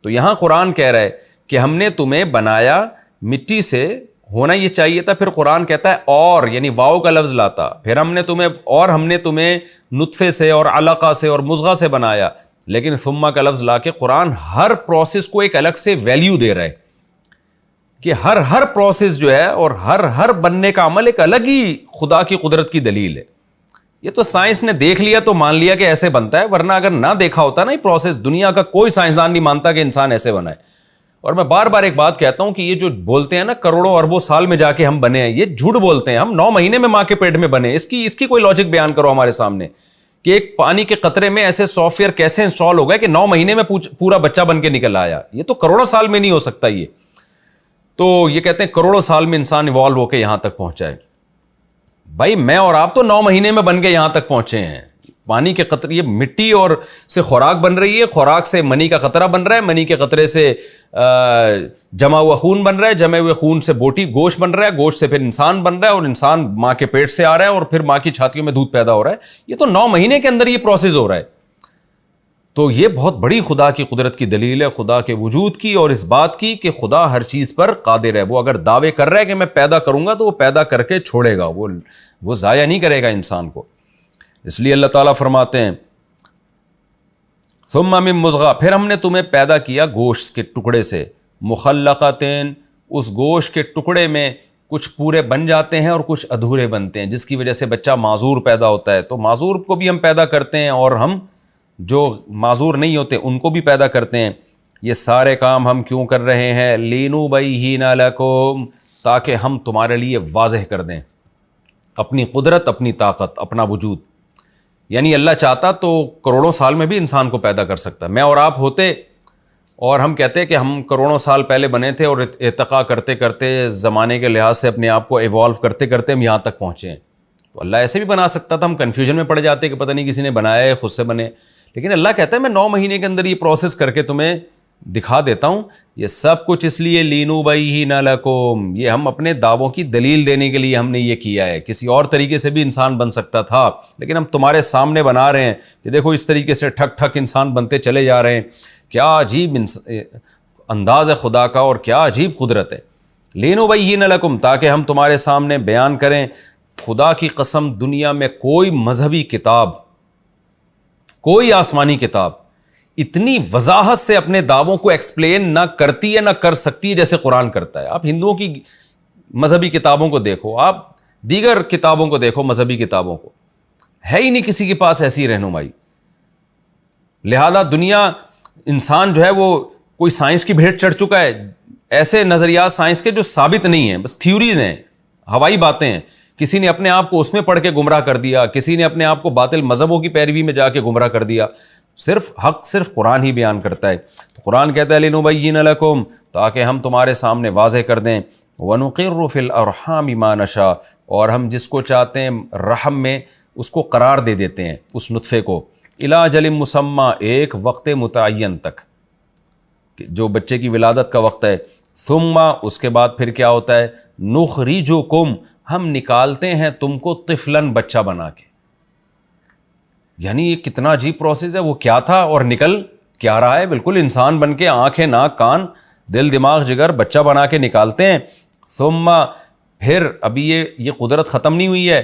تو یہاں قرآن کہہ رہا ہے کہ ہم نے تمہیں بنایا مٹی سے، ہونا یہ چاہیے تھا، پھر قرآن کہتا ہے اور، یعنی واو کا لفظ لاتا، پھر ہم نے تمہیں نطفے سے اور علقہ سے اور مضغہ سے بنایا، لیکن ثم کا لفظ لا کے قرآن ہر پروسیس کو ایک الگ سے ویلیو دے رہا ہے کہ ہر پروسیس جو ہے اور ہر بننے کا عمل ایک الگ ہی خدا کی قدرت کی دلیل ہے۔ یہ تو سائنس نے دیکھ لیا تو مان لیا کہ ایسے بنتا ہے، ورنہ اگر نہ دیکھا ہوتا نا یہ پروسیس، دنیا کا کوئی سائنسدان نہیں مانتا کہ انسان ایسے بنا ہے۔ اور میں بار بار ایک بات کہتا ہوں کہ یہ جو بولتے ہیں نا کروڑوں اربوں سال میں جا کے ہم بنے ہیں، یہ جھوٹ بولتے ہیں، ہم 9 مہینے میں ماں کے پیٹ میں بنے، اس کی کوئی لاجک بیان کرو ہمارے سامنے کہ ایک پانی کے قطرے میں ایسے سافٹ ویئر کیسے انسٹال ہو گئے کہ 9 مہینے میں پورا بچہ بن کے نکل آیا، یہ تو کروڑوں سال میں نہیں ہو سکتا۔ یہ تو یہ کہتے ہیں کروڑوں سال میں انسان ایوالو ہو کے یہاں تک پہنچا ہے۔ بھائی میں اور آپ تو 9 مہینے میں بن کے یہاں تک پہنچے ہیں، پانی کے قطرے، یہ مٹی اور سے خوراک بن رہی ہے، خوراک سے منی کا قطرہ بن رہا ہے، منی کے قطرے سے جمع ہوا خون بن رہا ہے، جمے ہوئے خون سے بوٹی گوشت بن رہا ہے، گوشت سے پھر انسان بن رہا ہے، اور انسان ماں کے پیٹ سے آ رہا ہے، اور پھر ماں کی چھاتیوں میں دودھ پیدا ہو رہا ہے۔ یہ تو 9 مہینے کے اندر یہ پروسیس ہو رہا ہے۔ تو یہ بہت بڑی خدا کی قدرت کی دلیل ہے، خدا کے وجود کی اور اس بات کی کہ خدا ہر چیز پر قادر ہے۔ وہ اگر دعوے کر رہا ہے کہ میں پیدا کروں گا تو وہ پیدا کر کے چھوڑے گا، وہ ضائع نہیں کرے گا انسان کو۔ اس لیے اللہ تعالیٰ فرماتے ہیں ثم من مضغہ، پھر ہم نے تمہیں پیدا کیا گوشت کے ٹکڑے سے، مخلقتین، اس گوشت کے ٹکڑے میں کچھ پورے بن جاتے ہیں اور کچھ ادھورے بنتے ہیں، جس کی وجہ سے بچہ معذور پیدا ہوتا ہے۔ تو معذور کو بھی ہم پیدا کرتے ہیں اور ہم جو معذور نہیں ہوتے ان کو بھی پیدا کرتے ہیں۔ یہ سارے کام ہم کیوں کر رہے ہیں؟ لِنُبَيِّنَ لَكُمْ، تاکہ ہم تمہارے لیے واضح کر دیں اپنی قدرت، اپنی طاقت، اپنا وجود۔ یعنی اللہ چاہتا تو کروڑوں سال میں بھی انسان کو پیدا کر سکتا ہے۔ میں اور آپ ہوتے اور ہم کہتے کہ ہم کروڑوں سال پہلے بنے تھے اور ارتقاء کرتے کرتے زمانے کے لحاظ سے اپنے آپ کو ایوالو کرتے کرتے ہم یہاں تک پہنچے ہیں، تو اللہ ایسے بھی بنا سکتا تھا، ہم کنفیوژن میں پڑ جاتے کہ پتہ نہیں کسی نے بنایا ہے، خود سے بنے۔ لیکن اللہ کہتا ہے میں 9 مہینے کے اندر یہ پروسیس کر کے تمہیں دکھا دیتا ہوں۔ یہ سب کچھ اس لیے لِنُبَيِّنَ لَكُمْ، یہ ہم اپنے دعووں کی دلیل دینے کے لیے ہم نے یہ کیا ہے۔ کسی اور طریقے سے بھی انسان بن سکتا تھا، لیکن ہم تمہارے سامنے بنا رہے ہیں کہ دیکھو اس طریقے سے ٹھک ٹھک انسان بنتے چلے جا رہے ہیں۔ کیا عجیب انداز ہے خدا کا اور کیا عجیب قدرت ہے۔ لِنُبَيِّنَ لَكُمْ، تاکہ ہم تمہارے سامنے بیان کریں۔ خدا کی قسم، دنیا میں کوئی مذہبی کتاب، کوئی آسمانی کتاب اتنی وضاحت سے اپنے دعووں کو ایکسپلین نہ کرتی ہے نہ کر سکتی ہے جیسے قرآن کرتا ہے۔ آپ ہندوؤں کی مذہبی کتابوں کو دیکھو، آپ دیگر کتابوں کو دیکھو، مذہبی کتابوں کو، ہے ہی نہیں کسی کے پاس ایسی رہنمائی۔ لہذا دنیا، انسان جو ہے وہ کوئی سائنس کی بھیٹ چڑھ چکا ہے، ایسے نظریات سائنس کے جو ثابت نہیں ہیں، بس تھیوریز ہیں، ہوائی باتیں ہیں۔ کسی نے اپنے آپ کو اس میں پڑھ کے گمراہ کر دیا، کسی نے اپنے آپ کو باطل مذہبوں کی پیروی میں جا کے گمراہ کر دیا۔ صرف حق صرف قرآن ہی بیان کرتا ہے۔ تو قرآن کہتا ہے لِنُبَيِّنَ لَكُمْ، تاکہ ہم تمہارے سامنے واضح کر دیں۔ وَنُقِرُّ فِي الْأَرْحَامِ مَا نَشَاءُ، اور ہم جس کو چاہتے ہیں رحم میں اس کو قرار دے دیتے ہیں، اس نطفے کو، إِلَىٰ أَجَلٍ مُّسَمًّى، ایک وقت متعین تک، جو بچے کی ولادت کا وقت ہے۔ ثم، اس کے بعد پھر کیا ہوتا ہے؟ نُخْرِجُكُمْ، ہم نکالتے ہیں تم کو طفلاً، بچہ بنا کے۔ یعنی یہ کتنا عجیب پروسیس ہے، وہ کیا تھا اور نکل کیا رہا ہے، بالکل انسان بن کے، آنکھیں، ناک، کان، دل، دماغ، جگر، بچہ بنا کے نکالتے ہیں۔ ثم، پھر ابھی یہ قدرت ختم نہیں ہوئی ہے،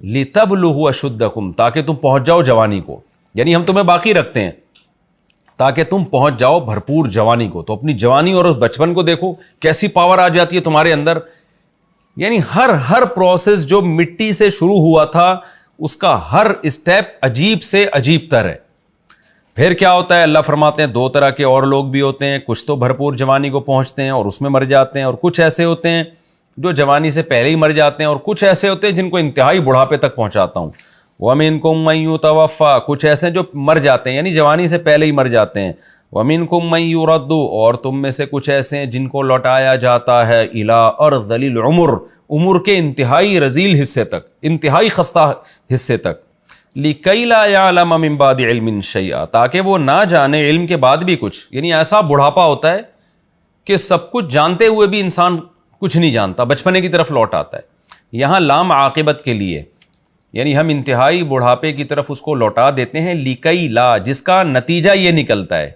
لِتَبْلُغُوا أَشُدَّكُمْ، تاکہ تم پہنچ جاؤ جوانی کو۔ یعنی ہم تمہیں باقی رکھتے ہیں تاکہ تم پہنچ جاؤ بھرپور جوانی کو۔ تو اپنی جوانی اور اس بچپن کو دیکھو کیسی پاور آ جاتی ہے تمہارے اندر۔ یعنی ہر پروسیس جو مٹی سے شروع ہوا تھا اس کا ہر اسٹیپ عجیب سے عجیب تر ہے۔ پھر کیا ہوتا ہے؟ اللہ فرماتے ہیں 2 طرح کے اور لوگ بھی ہوتے ہیں، کچھ تو بھرپور جوانی کو پہنچتے ہیں اور اس میں مر جاتے ہیں، اور کچھ ایسے ہوتے ہیں جو جوانی سے پہلے ہی مر جاتے ہیں، اور کچھ ایسے ہوتے ہیں جن کو انتہائی بڑھاپے تک پہنچاتا ہوں۔ وَمِنْكُم مَّن يُتَوَفَّىٰ، کچھ ایسے جو مر جاتے ہیں یعنی جوانی سے پہلے ہی مر جاتے ہیں۔ وَمِنْكُم مَّن يُرَدُّ، اور تم میں سے کچھ ایسے ہیں جن کو لوٹایا جاتا ہے إِلَىٰ أَرْذَلِ الْعُمُرِ، عمر کے انتہائی رذیل حصے تک، انتہائی خستہ حصے تک۔ لِكَيْ لَا يَعْلَمَ مِن بَعْدِ عِلْمٍ شَيْئًا، تاکہ وہ نہ جانے علم کے بعد بھی کچھ۔ یعنی ایسا بڑھاپا ہوتا ہے کہ سب کچھ جانتے ہوئے بھی انسان کچھ نہیں جانتا، بچپنے کی طرف لوٹ آتا ہے۔ یہاں لام عاقبت کے لیے، یعنی ہم انتہائی بڑھاپے کی طرف اس کو لوٹا دیتے ہیں۔ لِكَيْ لَا، جس کا نتیجہ یہ نکلتا ہے،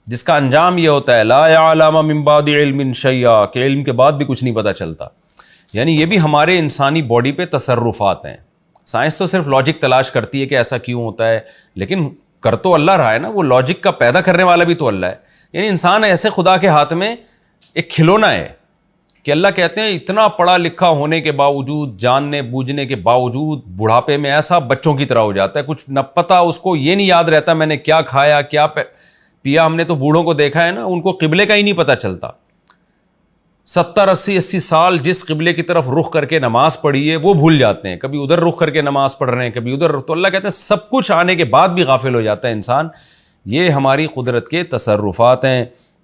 جس کا انجام یہ ہوتا ہے، لَا يَعْلَمَ مِن بَعْدِ عِلْمٍ شَيْئًا، کہ علم کے بعد بھی کچھ نہیں پتہ چلتا۔ یعنی یہ بھی ہمارے انسانی باڈی پہ تصرفات ہیں۔ سائنس تو صرف لاجک تلاش کرتی ہے کہ ایسا کیوں ہوتا ہے، لیکن کر تو اللہ رہا ہے نا، وہ لاجک کا پیدا کرنے والا بھی تو اللہ ہے۔ یعنی انسان ایسے خدا کے ہاتھ میں ایک کھلونا ہے کہ اللہ کہتے ہیں اتنا پڑھا لکھا ہونے کے باوجود، جاننے بوجھنے کے باوجود، بڑھاپے میں ایسا بچوں کی طرح ہو جاتا ہے، کچھ نہ پتہ اس کو، یہ نہیں یاد رہتا میں نے کیا کھایا کیا پیا۔ ہم نے تو بوڑھوں کو دیکھا ہے نا، ان کو قبلے کا ہی نہیں پتہ چلتا۔ 70 80 سال جس قبلے کی طرف رخ کر کے نماز پڑھی ہے وہ بھول جاتے ہیں، کبھی ادھر رخ کر کے نماز پڑھ رہے ہیں، کبھی ادھر۔ تو اللہ کہتے ہیں سب کچھ آنے کے بعد بھی غافل ہو جاتا ہے انسان۔ یہ ہماری قدرت کے تصرفات ہیں۔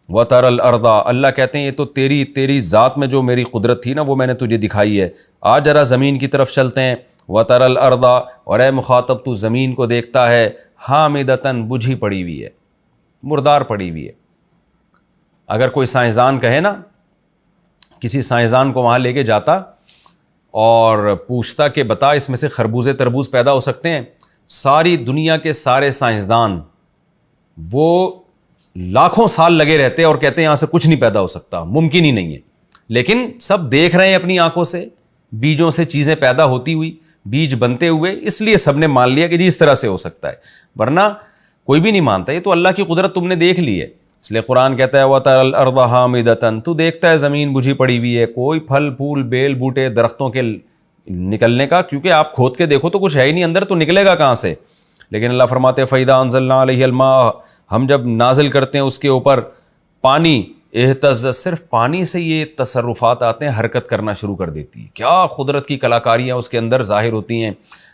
وَتَرَى الْأَرْضَ، اللہ کہتے ہیں یہ تو تیری ذات میں جو میری قدرت تھی نا وہ میں نے تجھے دکھائی ہے۔ آج ذرا زمین کی طرف چلتے ہیں۔ وَتَرَى الْأَرْضَ، اور اے مخاطب تو زمین کو دیکھتا ہے، حامدتاً، بجھی پڑی ہوئی ہے، مردار پڑی ہوئی ہے۔ اگر کوئی سائنسدان کہے نا، کسی سائنسدان کو وہاں لے کے جاتا اور پوچھتا کہ بتا اس میں سے خربوزے تربوز پیدا ہو سکتے ہیں، ساری دنیا کے سارے سائنسدان وہ لاکھوں سال لگے رہتے اور کہتے ہیں یہاں سے کچھ نہیں پیدا ہو سکتا، ممکن ہی نہیں ہے، لیکن سب دیکھ رہے ہیں اپنی آنکھوں سے بیجوں سے چیزیں پیدا ہوتی ہوئی، بیج بنتے ہوئے، اس لیے سب نے مان لیا کہ جی اس طرح سے ہو سکتا ہے، ورنہ کوئی بھی نہیں مانتا۔ یہ تو اللہ کی قدرت تم نے دیکھ لی ہے، اس لیے قرآن کہتا ہے وَتَرَى الْأَرْضَ حَامِدَةً، تو دیکھتا ہے زمین بجھی پڑی ہوئی ہے، کوئی پھل پھول بیل بوٹے درختوں کے نکلنے کا، کیونکہ آپ کھود کے دیکھو تو کچھ ہے ہی نہیں اندر، تو نکلے گا کہاں سے؟ لیکن اللہ فرماتے ہیں فَإِذَا أَنزَلْنَا عَلَيْهِ الْمَاءَ، ہم جب نازل کرتے ہیں اس کے اوپر پانی، اہتز، صرف پانی سے یہ تصرفات آتے ہیں، حرکت کرنا شروع کر دیتی ہے۔ کیا قدرت کی کلاکاریاں اس کے اندر ظاہر ہوتی ہیں،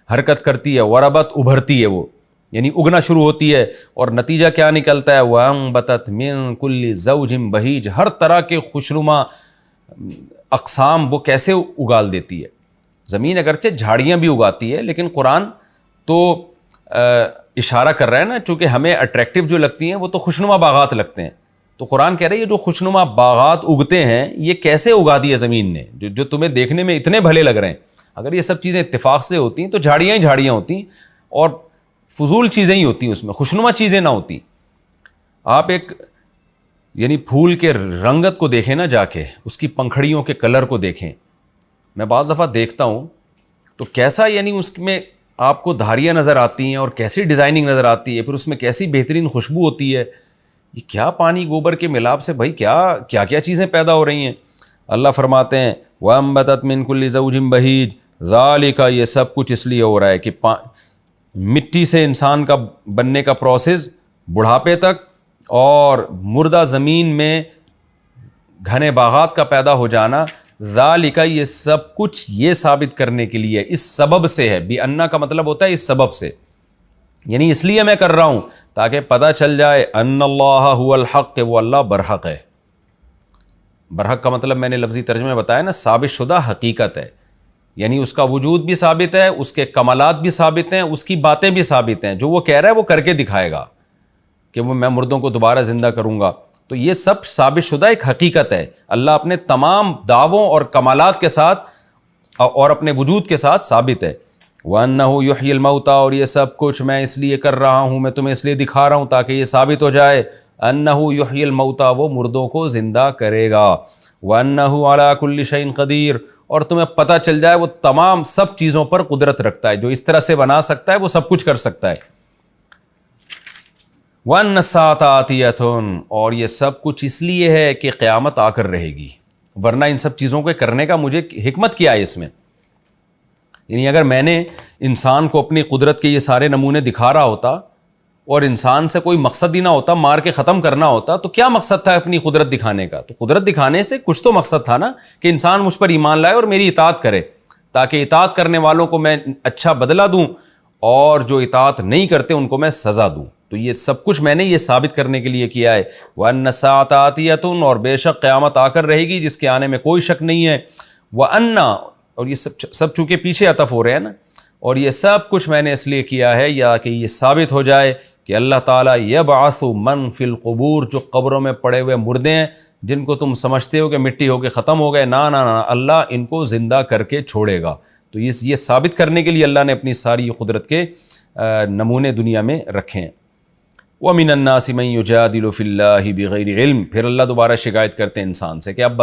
حرکت کرتی ہے، وربت، ابھرتی ہے، وہ یعنی اگنا شروع ہوتی ہے، اور نتیجہ کیا نکلتا ہے؟ وَأَنبَتَتْ مِن كُلِّ زَوْجٍ بَهِيجٍ، ہر طرح کے خوشنما اقسام وہ کیسے اگال دیتی ہے۔ زمین اگرچہ جھاڑیاں بھی اگاتی ہے، لیکن قرآن تو اشارہ کر رہا ہے نا، چونکہ ہمیں اٹریکٹیو جو لگتی ہیں وہ تو خوشنما باغات لگتے ہیں، تو قرآن کہہ رہا ہے یہ جو خوشنما باغات اگتے ہیں یہ کیسے اگا دیے زمین نے، جو تمہیں دیکھنے میں اتنے بھلے لگ رہے ہیں۔ اگر یہ سب چیزیں اتفاق سے ہوتی ہیں تو جھاڑیاں ہی جھاڑیاں ہوتی ہیں اور فضول چیزیں ہی ہوتی ہیں، اس میں خوشنما چیزیں نہ ہوتی۔ آپ ایک یعنی پھول کے رنگت کو دیکھیں نا، جا کے اس کی پنکھڑیوں کے کلر کو دیکھیں، میں بعض دفعہ دیکھتا ہوں تو کیسا یعنی اس میں آپ کو دھاریاں نظر آتی ہیں اور کیسی ڈیزائننگ نظر آتی ہے، پھر اس میں کیسی بہترین خوشبو ہوتی ہے۔ یہ کیا پانی گوبر کے ملاپ سے بھائی کیا چیزیں پیدا ہو رہی ہیں۔ اللہ فرماتے ہیں وَأَنبَتَتْ مِن كُلِّ زَوْجٍ بَهِيجٍ، ذَلِكَ، یہ سب کچھ اس لیے ہو رہا ہے کہ مٹی سے انسان کا بننے کا پروسیس بڑھاپے تک، اور مردہ زمین میں گھنے باغات کا پیدا ہو جانا، ذالک، یہ سب کچھ یہ ثابت کرنے کے لیے، اس سبب سے ہے۔ بِأَنَّ کا مطلب ہوتا ہے اس سبب سے، یعنی اس لیے میں کر رہا ہوں تاکہ پتہ چل جائے ان اللہ هو الحق، کہ وہ اللہ برحق ہے۔ برحق کا مطلب میں نے لفظی ترجمے میں بتایا نا، ثابت شدہ حقیقت ہے، یعنی اس کا وجود بھی ثابت ہے، اس کے کمالات بھی ثابت ہیں، اس کی باتیں بھی ثابت ہیں، جو وہ کہہ رہا ہے وہ کر کے دکھائے گا کہ وہ میں مردوں کو دوبارہ زندہ کروں گا۔ تو یہ سب ثابت شدہ ایک حقیقت ہے، اللہ اپنے تمام دعووں اور کمالات کے ساتھ اور اپنے وجود کے ساتھ ثابت ہے۔ وَأَنَّهُ يُحْيِي الْمَوْتَى، اور یہ سب کچھ میں اس لیے کر رہا ہوں، میں تمہیں اس لیے دکھا رہا ہوں تاکہ یہ ثابت ہو جائے، أَنَّهُ يُحْيِي الْمَوْتَى، وہ مردوں کو زندہ کرے گا، وَأَنَّهُ عَلَى كُلِّ شَيْءٍ قَدِيرٌ، اور تمہیں پتہ چل جائے وہ تمام سب چیزوں پر قدرت رکھتا ہے، جو اس طرح سے بنا سکتا ہے وہ سب کچھ کر سکتا ہے۔ وَأَنَّ السَّاعَةَ آتِيَةٌ، اور یہ سب کچھ اس لیے ہے کہ قیامت آ کر رہے گی، ورنہ ان سب چیزوں کے کرنے کا مجھے حکمت کیا ہے اس میں؟ یعنی اگر میں نے انسان کو اپنی قدرت کے یہ سارے نمونے دکھا رہا ہوتا اور انسان سے کوئی مقصد ہی نہ ہوتا، مار کے ختم کرنا ہوتا، تو کیا مقصد تھا اپنی قدرت دکھانے کا؟ تو قدرت دکھانے سے کچھ تو مقصد تھا نا، کہ انسان مجھ پر ایمان لائے اور میری اطاعت کرے، تاکہ اطاعت کرنے والوں کو میں اچھا بدلہ دوں اور جو اطاعت نہیں کرتے ان کو میں سزا دوں۔ تو یہ سب کچھ میں نے یہ ثابت کرنے کے لیے کیا ہے۔ وَأَنَّ السَّاعَةَ آتِيَةٌ، اور بے شک قیامت آ کر رہے گی جس کے آنے میں کوئی شک نہیں ہے۔ وَأَنَّ، اور یہ سب چونکہ پیچھے عطف ہو رہے ہیں نا، اور یہ سب کچھ میں نے اس لیے کیا ہے یا کہ یہ ثابت ہو جائے کہ اللہ تعالیٰ یبعث من فی القبور، جو قبروں میں پڑے ہوئے مردے ہیں جن کو تم سمجھتے ہو کہ مٹی ہو کے ختم ہو گئے، نہ اللہ ان کو زندہ کر کے چھوڑے گا۔ تو یہ ثابت کرنے کے لیے اللہ نے اپنی ساری قدرت کے نمونے دنیا میں رکھے ہیں۔ وَمِنَ النَّاسِ مَن يُجَادِلُ فِي اللَّهِ بِغَيْرِ علم، پھر اللہ دوبارہ شکایت کرتے ہیں انسان سے کہ اب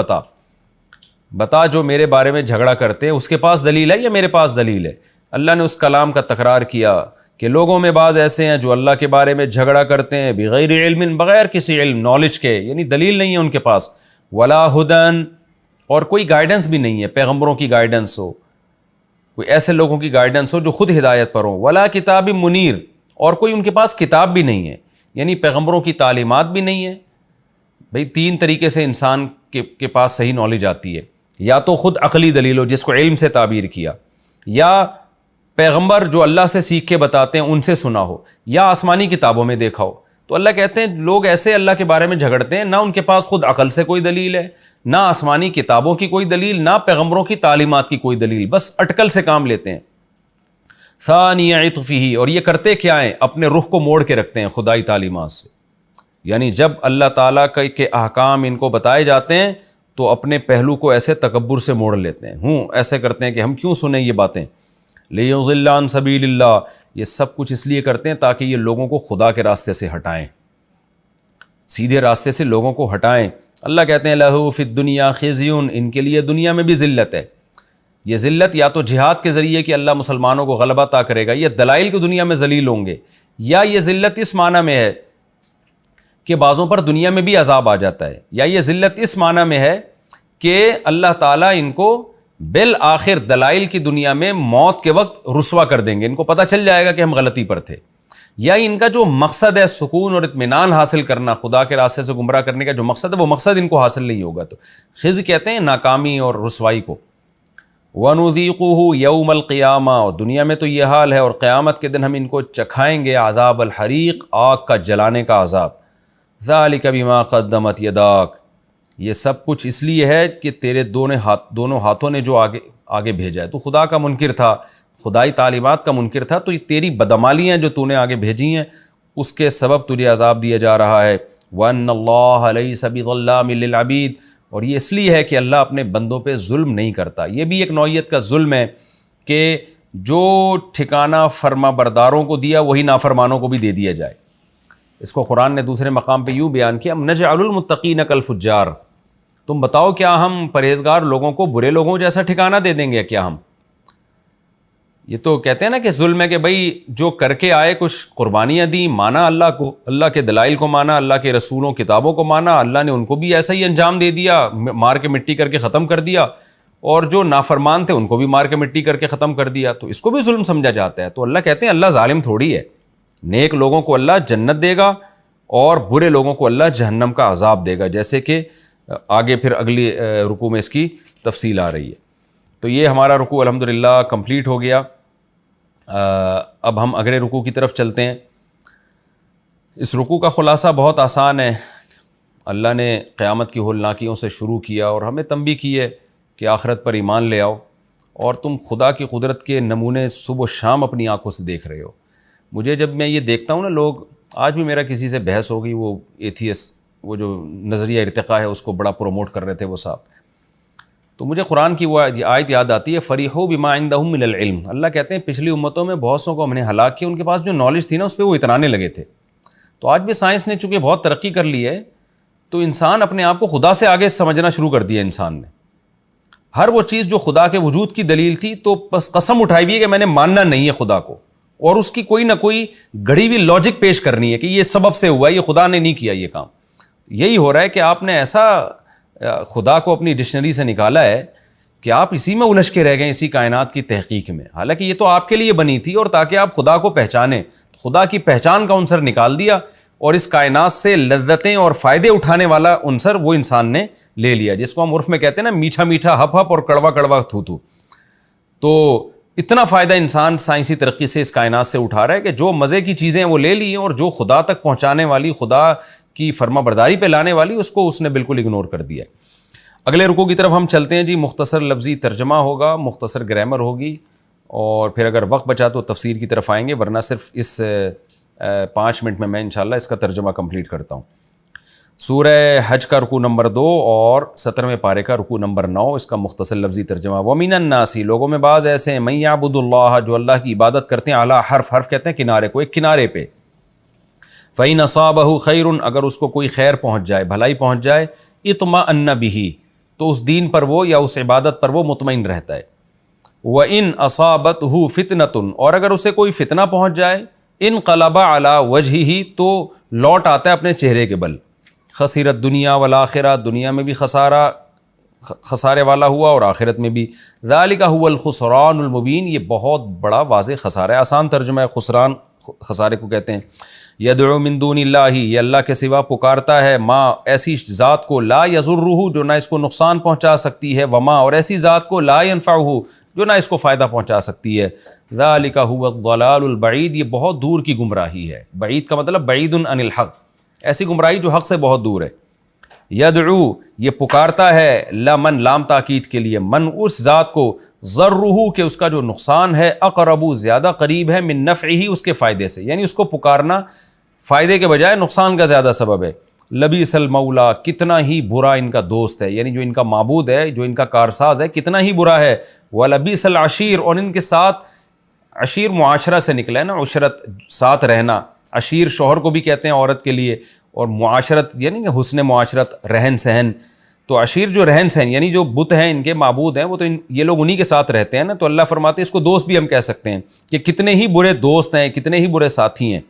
بتا جو میرے بارے میں جھگڑا کرتے ہیں اس کے پاس دلیل ہے یا میرے پاس دلیل ہے؟ اللہ نے اس کلام کا تکرار کیا کہ لوگوں میں بعض ایسے ہیں جو اللہ کے بارے میں جھگڑا کرتے ہیں بغیر علم، بغیر کسی علم نالج کے، یعنی دلیل نہیں ہے ان کے پاس، ولا ہدن، اور کوئی گائیڈنس بھی نہیں ہے، پیغمبروں کی گائیڈنس ہو، کوئی ایسے لوگوں کی گائیڈنس ہو جو خود ہدایت پر ہوں، ولا کتاب منیر، اور کوئی ان کے پاس کتاب بھی نہیں ہے، یعنی پیغمبروں کی تعلیمات بھی نہیں ہے۔ بھئی تین طریقے سے انسان کے پاس صحیح نالج آتی ہے، یا تو خود عقلی دلیل ہو جس کو علم سے تعبیر کیا، یا پیغمبر جو اللہ سے سیکھ کے بتاتے ہیں ان سے سنا ہو، یا آسمانی کتابوں میں دیکھا ہو۔ تو اللہ کہتے ہیں لوگ ایسے اللہ کے بارے میں جھگڑتے ہیں، نہ ان کے پاس خود عقل سے کوئی دلیل ہے، نہ آسمانی کتابوں کی کوئی دلیل، نہ پیغمبروں کی تعلیمات کی کوئی دلیل، بس اٹکل سے کام لیتے ہیں۔ ثانی عطفہ، اور یہ کرتے کیا ہیں؟ اپنے رخ کو موڑ کے رکھتے ہیں خدائی تعلیمات سے، یعنی جب اللہ تعالیٰ کے احکام ان کو بتائے جاتے ہیں تو اپنے پہلو کو ایسے تکبر سے موڑ لیتے ہیں، ایسے کرتے ہیں کہ ہم کیوں سنیں یہ باتیں۔ لیضل عن سبیل اللہ، یہ سب کچھ اس لیے کرتے ہیں تاکہ یہ لوگوں کو خدا کے راستے سے ہٹائیں، سیدھے راستے سے لوگوں کو ہٹائیں۔ اللہ کہتے ہیں لہو فی الدنیا خزی، ان کے لیے دنیا میں بھی ذلت ہے۔ یہ ذلت یا تو جہاد کے ذریعے کہ اللہ مسلمانوں کو غلبہ عطا کرے گا، یہ دلائل کی دنیا میں ذلیل ہوں گے، یا یہ ذلت اس معنی میں ہے کہ بعضوں پر دنیا میں بھی عذاب آ جاتا ہے، یا یہ ذلت اس معنی میں ہے کہ اللہ تعالیٰ ان کو بالآخر دلائل کی دنیا میں موت کے وقت رسوا کر دیں گے، ان کو پتہ چل جائے گا کہ ہم غلطی پر تھے، یا ان کا جو مقصد ہے سکون اور اطمینان حاصل کرنا، خدا کے راستے سے گمراہ کرنے کا جو مقصد ہے وہ مقصد ان کو حاصل نہیں ہوگا۔ تو خزی کہتے ہیں ناکامی اور رسوائی کو۔ وَنُذِيقُهُ يَوْمَ الْقِيَامَةِ، اور دنیا میں تو یہ حال ہے، اور قیامت کے دن ہم ان کو چکھائیں گے عذاب الحریق، آگ کا جلانے کا عذاب۔ ذَلِكَ بِمَا قَدَّمَتْ يَدَاكَ، یہ سب کچھ اس لیے ہے کہ تیرے دونوں ہاتھوں نے جو آگے بھیجا ہے۔ تو خدا کا منکر تھا، خدائی تعلیمات کا منکر تھا، تو یہ تیری بدعمالیاں جو تو نے آگے بھیجی ہیں اس کے سبب تجھے عذاب دیا جا رہا ہے۔ وَأَنَّ اللَّهَ لَيْسَ بِظَلَّامٍ لِّلْعَبِيدِ، اور یہ اس لیے ہے کہ اللہ اپنے بندوں پہ ظلم نہیں کرتا۔ یہ بھی ایک نوعیت کا ظلم ہے کہ جو ٹھکانہ فرما برداروں کو دیا وہی نافرمانوں کو بھی دے دیا جائے۔ اس کو قرآن نے دوسرے مقام پہ یوں بیان کیا، نجعل المتقین کالفجار، تم بتاؤ کیا ہم پرہیزگار لوگوں کو برے لوگوں جیسا ٹھکانہ دے دیں گے کیا ہم؟ یہ تو کہتے ہیں نا کہ ظلم ہے کہ بھئی جو کر کے آئے کچھ قربانیاں دیں، مانا اللہ کو، اللہ کے دلائل کو مانا، اللہ کے رسولوں کتابوں کو مانا، اللہ نے ان کو بھی ایسا ہی انجام دے دیا، مار کے مٹی کر کے ختم کر دیا، اور جو نافرمان تھے ان کو بھی مار کے مٹی کر کے ختم کر دیا، تو اس کو بھی ظلم سمجھا جاتا ہے۔ تو اللہ کہتے ہیں اللہ ظالم تھوڑی ہے، نیک لوگوں کو اللہ جنت دے گا اور برے لوگوں کو اللہ جہنم کا عذاب دے گا، جیسے کہ آگے پھر اگلی رکوع میں اس کی تفصیل آ رہی ہے۔ تو یہ ہمارا رکوع الحمدللہ کمپلیٹ ہو گیا۔ اب ہم اگلے رکوع کی طرف چلتے ہیں۔ اس رکوع کا خلاصہ بہت آسان ہے۔ اللہ نے قیامت کی ہولناکیوں سے شروع کیا اور ہمیں تنبیہ کی ہے کہ آخرت پر ایمان لے آؤ، اور تم خدا کی قدرت کے نمونے صبح و شام اپنی آنکھوں سے دیکھ رہے ہو۔ مجھے جب میں یہ دیکھتا ہوں نا، لوگ آج بھی میرا کسی سے بحث ہو گئی، وہ ایتھیس، وہ جو نظریہ ارتقاء ہے اس کو بڑا پروموٹ کر رہے تھے وہ صاحب، تو مجھے قرآن کی وہ آیت یاد آتی ہے، فَرِحُوا بِمَا عِندَهُم مِّنَ الْعِلْمِ۔ اللہ کہتے ہیں پچھلی امتوں میں بہت سوں کو ہم نے ہلاک کیا، ان کے پاس جو نالج تھی نا اس پہ وہ اترانے لگے تھے۔ تو آج بھی سائنس نے چونکہ بہت ترقی کر لی ہے، تو انسان اپنے آپ کو خدا سے آگے سمجھنا شروع کر دیا انسان نے۔ ہر وہ چیز جو خدا کے وجود کی دلیل تھی تو بس قسم اٹھائی ہوئی ہے کہ میں نے ماننا نہیں ہے خدا کو، اور اس کی کوئی نہ کوئی گھڑی ہوئی لاجک پیش کرنی ہے کہ یہ سبب سے ہوا ہے، یہ خدا نے نہیں کیا یہ کام۔ یہی ہو رہا ہے کہ آپ نے ایسا خدا کو اپنی ڈکشنری سے نکالا ہے کہ آپ اسی میں الجھ کے رہ گئے، اسی کائنات کی تحقیق میں، حالانکہ یہ تو آپ کے لیے بنی تھی اور تاکہ آپ خدا کو پہچانیں، خدا کی پہچان کا عنصر نکال دیا، اور اس کائنات سے لذتیں اور فائدے اٹھانے والا عنصر وہ انسان نے لے لیا، جس کو ہم عرف میں کہتے ہیں نا میٹھا میٹھا ہپ ہپ اور کڑوا کڑوا تھو تھو۔ تو اتنا فائدہ انسان سائنسی ترقی سے اس کائنات سے اٹھا رہا ہے کہ جو مزے کی چیزیں وہ لے لی ہیں، اور جو خدا تک پہنچانے والی، خدا کی فرما برداری پہ لانے والی، اس کو اس نے بالکل اگنور کر دیا۔ اگلے رکوع کی طرف ہم چلتے ہیں جی۔ مختصر لفظی ترجمہ ہوگا، مختصر گرامر ہوگی، اور پھر اگر وقت بچا تو تفسیر کی طرف آئیں گے، ورنہ صرف اس 5 منٹ میں انشاءاللہ اس کا ترجمہ کمپلیٹ کرتا ہوں۔ سورہ حج کا رکوع نمبر 2 اور 17ویں پارے کا رکوع نمبر 9، اس کا مختصر لفظی ترجمہ۔ وَمِنَ النَّاسِ، لوگوں میں بعض ایسے ہیں، مَن يَعْبُدُ اللَّهَ، جو اللہ کی عبادت کرتے ہیں، عَلَىٰ حرف، حرف کہتے ہیں کنارے کو، ایک کنارے پہ، فَإِنْ أَصَابَهُ خَيْرٌ، اگر اس کو کوئی خیر پہنچ جائے، بھلائی پہنچ جائے، اطمأن بِهِ، تو اس دین پر وہ یا اس عبادت پر وہ مطمئن رہتا ہے۔ وَإِنْ أَصَابَتْهُ فِتْنَةٌ، اور اگر اسے کوئی فتنہ پہنچ جائے، انقلب علی وجہہ، تو لوٹ آتا ہے اپنے چہرے کے بل۔ خسرت دنیا والآخرہ، دنیا میں بھی خسارے والا ہوا اور آخرت میں بھی۔ ذالک هو الخسران المبین، یہ بہت بڑا واضح خسارہ ہے۔ آسان ترجمہ ہے خسران، خسارے کو کہتے ہیں۔ یدعو من دون اللہ، یہ اللہ کے سوا پکارتا ہے، ما، ایسی ذات کو، لا یضرہ، جو نہ اس کو نقصان پہنچا سکتی ہے، وما، اور ایسی ذات کو، لا ینفعہ، جو نہ اس کو فائدہ پہنچا سکتی ہے۔ ذالک هو الضلال البعید، یہ بہت دور کی گمراہی ہے۔ بعید کا مطلب بعید عن الحق، ایسی گمراہی جو حق سے بہت دور ہے۔ یدعو، یہ پکارتا ہے، لمن، لام تاکید کے لیے، من، اس ذات کو، ضرہ، کہ اس کا جو نقصان ہے، اقرب، زیادہ قریب ہے، من نفعہ، اس کے فائدے سے، یعنی اس کو پکارنا فائدے کے بجائے نقصان کا زیادہ سبب ہے۔ لبیس المولا، کتنا ہی برا ان کا دوست ہے، یعنی جو ان کا معبود ہے، جو ان کا کارساز ہے، کتنا ہی برا ہے۔ ولبیس العشیر، اور ان کے ساتھ، عشیر معاشرہ سے نکلا ہے نا، عشرت، ساتھ رہنا، عشیر شوہر کو بھی کہتے ہیں عورت کے لیے، اور معاشرت یعنی کہ حسن معاشرت، رہن سہن. تو عشیر جو رہن سہن یعنی جو بت ہیں ان کے معبود ہیں وہ تو یہ لوگ انہی کے ساتھ رہتے ہیں نا. تو اللہ فرماتے ہیں اس کو دوست بھی ہم کہہ سکتے ہیں کہ کتنے ہی برے دوست ہیں، کتنے ہی برے ساتھی ہیں.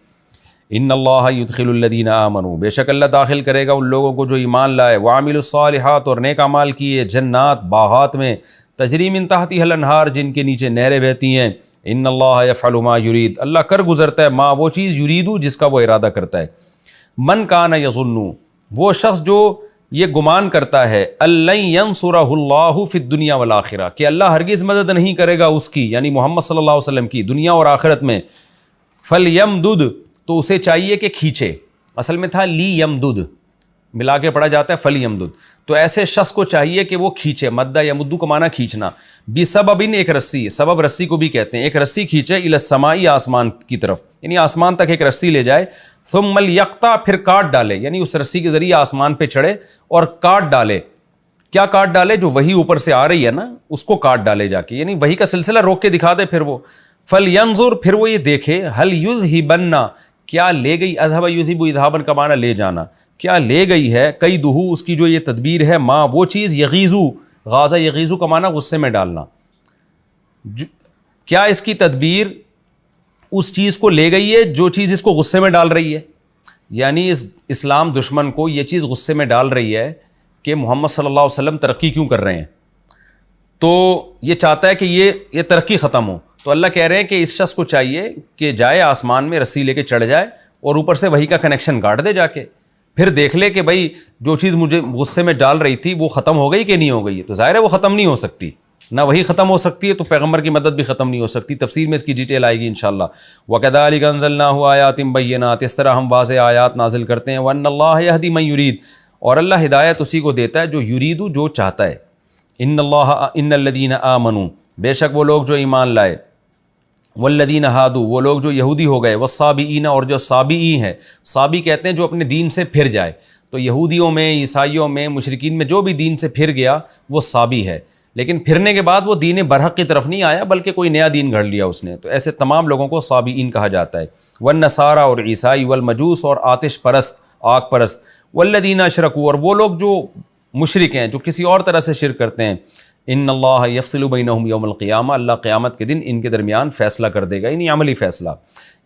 ان اللہ یدخل الذین آمنوا، بے شک اللہ داخل کرے گا ان لوگوں کو جو ایمان لائے، وعملوا الصالحات، اور نیک اعمال کیے، جنات باغات میں، تجری من تحتها الانہار، جن کے نیچے نہریں بہتی ہیں. ان اللہ یفعل ما یرید، اللہ کر گزرتا ہے ما وہ چیز، یریدو جس کا وہ ارادہ کرتا ہے. من کان یظن، وہ شخص جو یہ گمان کرتا ہے، الن ینصرہ اللہ فی الدنیا والآخرہ، کہ اللہ ہرگز مدد نہیں کرے گا اس کی یعنی محمد صلی اللہ علیہ وسلم کی دنیا اور آخرت میں. فلیمدد، تو اسے چاہیے کہ کھینچے، اصل میں تھا لی یمدد، ملا کے پڑھا جاتا ہے فلی یمدد. تو ایسے شخص کو چاہیے کہ وہ کھینچے، مدہ یمدو کا معنی کھینچنا، بسبب، ایک رسی، سبب رسی کو بھی کہتے ہیں، ایک رسی کھینچے، الی السماء، آسمان کی طرف، یعنی آسمان تک ایک رسی لے جائے. ثم لیقطع، پھر کاٹ ڈالے، یعنی اس رسی کے ذریعے آسمان پہ چڑھے اور کاٹ ڈالے. کیا کاٹ ڈالے؟ جو وہی اوپر سے آ رہی ہے نا اس کو کاٹ ڈالے جا کے، یعنی وہی کا سلسلہ روک کے دکھا دے. پھر وہ فلینظر، پھر وہ یہ دیکھے، هل یذهبن، کیا لے گئی، اذهب یذهب، اذهابا کا معنی لے جانا، کیا لے گئی ہے، قیدہ، اس کی جو یہ تدبیر ہے، ما وہ چیز، یغیظو، غازہ یغیظو کا معنی غصے میں ڈالنا، کیا اس کی تدبیر اس چیز کو لے گئی ہے جو چیز اس کو غصے میں ڈال رہی ہے. یعنی اس اسلام دشمن کو یہ چیز غصے میں ڈال رہی ہے کہ محمد صلی اللہ علیہ وسلم ترقی کیوں کر رہے ہیں، تو یہ چاہتا ہے کہ یہ ترقی ختم ہو. تو اللہ کہہ رہے ہیں کہ اس شخص کو چاہیے کہ جائے آسمان میں رسی لے کے چڑھ جائے اور اوپر سے وہی کا کنیکشن کاٹ دے جا کے، پھر دیکھ لے کہ بھائی جو چیز مجھے غصے میں ڈال رہی تھی وہ ختم ہو گئی کہ نہیں ہو گئی. تو ظاہر ہے وہ ختم نہیں ہو سکتی، نہ وہی ختم ہو سکتی ہے تو پیغمبر کی مدد بھی ختم نہیں ہو سکتی. تفسیر میں اس کی ڈیٹیل آئے گی انشاءاللہ. وَكَذَلِكَ أَنزَلْنَاهُ آيَاتٍ بَيِّنَاتٍ، اس طرح ہم واضح آیات نازل کرتے ہیں. وَأَنَّ اللَّهَ يَهْدِي مَن يُرِيدُ، اور اللہ ہدایت اسی کو دیتا ہے جو یریدو، جو چاہتا ہے. ان الذین آمنوا، بے شک وہ لوگ جو ایمان لائے، والذین ہادوا، وہ لوگ جو یہودی ہو گئے، والصابئین، اور جو صابئی ہیں، صابی کہتے ہیں جو اپنے دین سے پھر جائے. تو یہودیوں میں، عیسائیوں میں، مشرکین میں جو بھی دین سے پھر گیا وہ صابی ہے، لیکن پھرنے کے بعد وہ دین برحق کی طرف نہیں آیا بلکہ کوئی نیا دین گھڑ لیا اس نے. تو ایسے تمام لوگوں کو صابئین کہا جاتا ہے. والنصارى، اور عیسائی، والمجوس، اور آتش پرست، آگ پرست، والذین اشرکوا، اور وہ لوگ جو مشرک ہیں، جو کسی اور طرح سے شرک کرتے ہیں. ان اللہ یفصل بینہم یوم القیامہ، اللہ قیامت کے دن ان کے درمیان فیصلہ کر دے گا، یعنی عملی فیصلہ.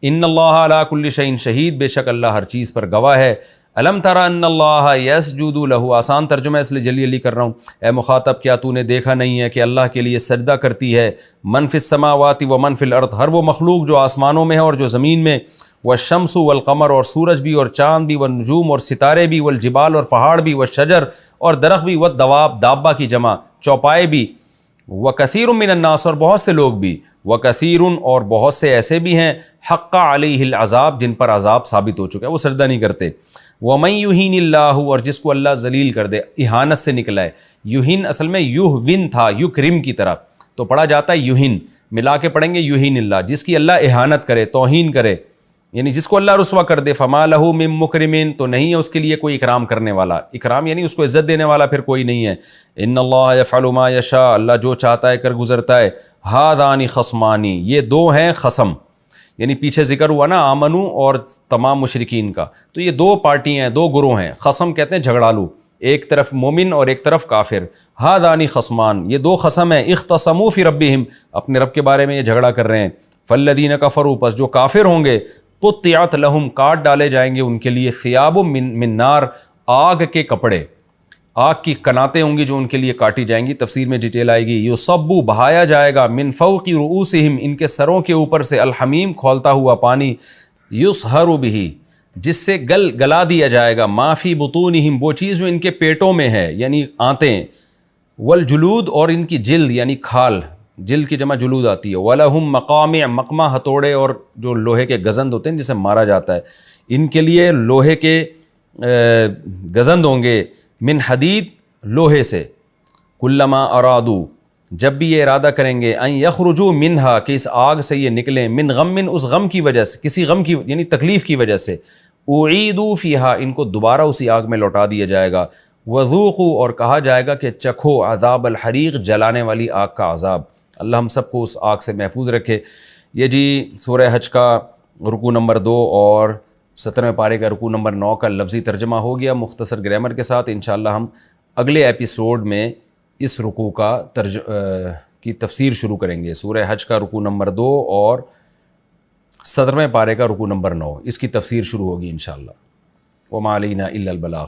ان اللہ علی کل شیء شہید، بے شک اللہ ہر چیز پر گواہ ہے. الم تری ان اللہ یسجد لہ، آسان ترجمہ اس لیے جلدی جلدی کر رہا ہوں. اے مخاطب، کیا تو نے دیکھا نہیں ہے کہ اللہ کے لیے سجدہ کرتی ہے من فی السماوات و من فی الارض، ہر وہ مخلوق جو آسمانوں میں ہے اور جو زمین میں، والشمس والقمر، اور سورج بھی اور چاند بھی، والنجوم، اور ستارے بھی، والجبال، اور پہاڑ بھی، والشجر، اور درخت بھی، والدواب، دابہ کی جمع، چوپائے بھی، وکثیر من الناس، اور بہت سے لوگ بھی، وکثیر، اور بہت سے ایسے بھی ہیں، حق علیہ العذاب، جن پر عذاب ثابت ہو چکا ہے، وہ سجدہ نہیں کرتے. وَمَن يُهِنِ اللَّهُ، اور جس کو اللہ ذلیل کر دے، اہانت سے نکلا ہے. یُہن اصل میں یُہوِن تھا، یکرم کی طرح، تو پڑھا جاتا ہے یُہن، ملا کے پڑھیں گے یُہن اللہ، جس کی اللہ اہانت کرے، توہین کرے، یعنی جس کو اللہ رسوا کر دے. فما لہ من مکرمین، تو نہیں ہے اس کے لیے کوئی اکرام کرنے والا، اکرام یعنی اس کو عزت دینے والا پھر کوئی نہیں ہے. ان اللہ یفعل ما یشاء، اللہ جو چاہتا ہے کر گزرتا ہے. ہذان خصمان، یہ دو ہیں خصم، یعنی پیچھے ذکر ہوا نا آمنو اور تمام مشرکین کا، تو یہ دو پارٹی ہیں، دو گروہ ہیں. خصم کہتے ہیں جھگڑالو، ایک طرف مومن اور ایک طرف کافر. ہذان خصمان، یہ دو خصم ہیں، اختصموا فی ربہم، اپنے رب کے بارے میں یہ جھگڑا کر رہے ہیں. فالذین کفروا، پس جو کافر ہوں گے، قطعت لہم، کاٹ ڈالے جائیں گے ان کے لیے، ثیاب من نار، آگ کے کپڑے، آگ کی کناتیں ہوں گی جو ان کے لیے کاٹی جائیں گی. تفسیر میں ڈیٹیل آئے گی. یصب، بہایا جائے گا، من فوق رؤوسہم، ان کے سروں کے اوپر سے، الحمیم، کھولتا ہوا پانی، یصہر بہ، جس سے گلا دیا جائے گا، ما فی بطونہم، وہ چیز جو ان کے پیٹوں میں ہے، یعنی آنتیں، والجلود، اور ان کی جلد یعنی کھال، جلد کی جمع جلود آتی ہے. وَلَهُم مَقَامِعُ، مقمع ہتھوڑے اور جو لوہے کے گزند ہوتے ہیں جسے مارا جاتا ہے، ان کے لیے لوہے کے گزند ہوں گے، من حدید، لوہے سے. کلما ارادو، جب بھی یہ ارادہ کریں گے، ان یخرجوا منہا، کہ اس آگ سے یہ نکلیں، من غم، اس غم کی وجہ سے، کسی غم کی یعنی تکلیف کی وجہ سے، اعیدوا فیہا، ان کو دوبارہ اسی آگ میں لوٹا دیا جائے گا. وذوقوا، اور کہا جائے گا کہ چکھو، عذاب الحریق، جلانے والی آگ کا عذاب. اللہ ہم سب کو اس آگ سے محفوظ رکھے. یہ جی سورہ حج کا رکوع نمبر 2 اور 17ویں پارے کا رکوع نمبر 9 کا لفظی ترجمہ ہو گیا مختصر گرامر کے ساتھ. انشاءاللہ ہم اگلے ایپیسوڈ میں اس رکوع کی تفسیر شروع کریں گے. سورہ حج کا رکوع نمبر 2 اور 17ویں پارے کا رکوع نمبر 9 اس کی تفسیر شروع ہوگی انشاءاللہ. وما علینا الا البلاغ.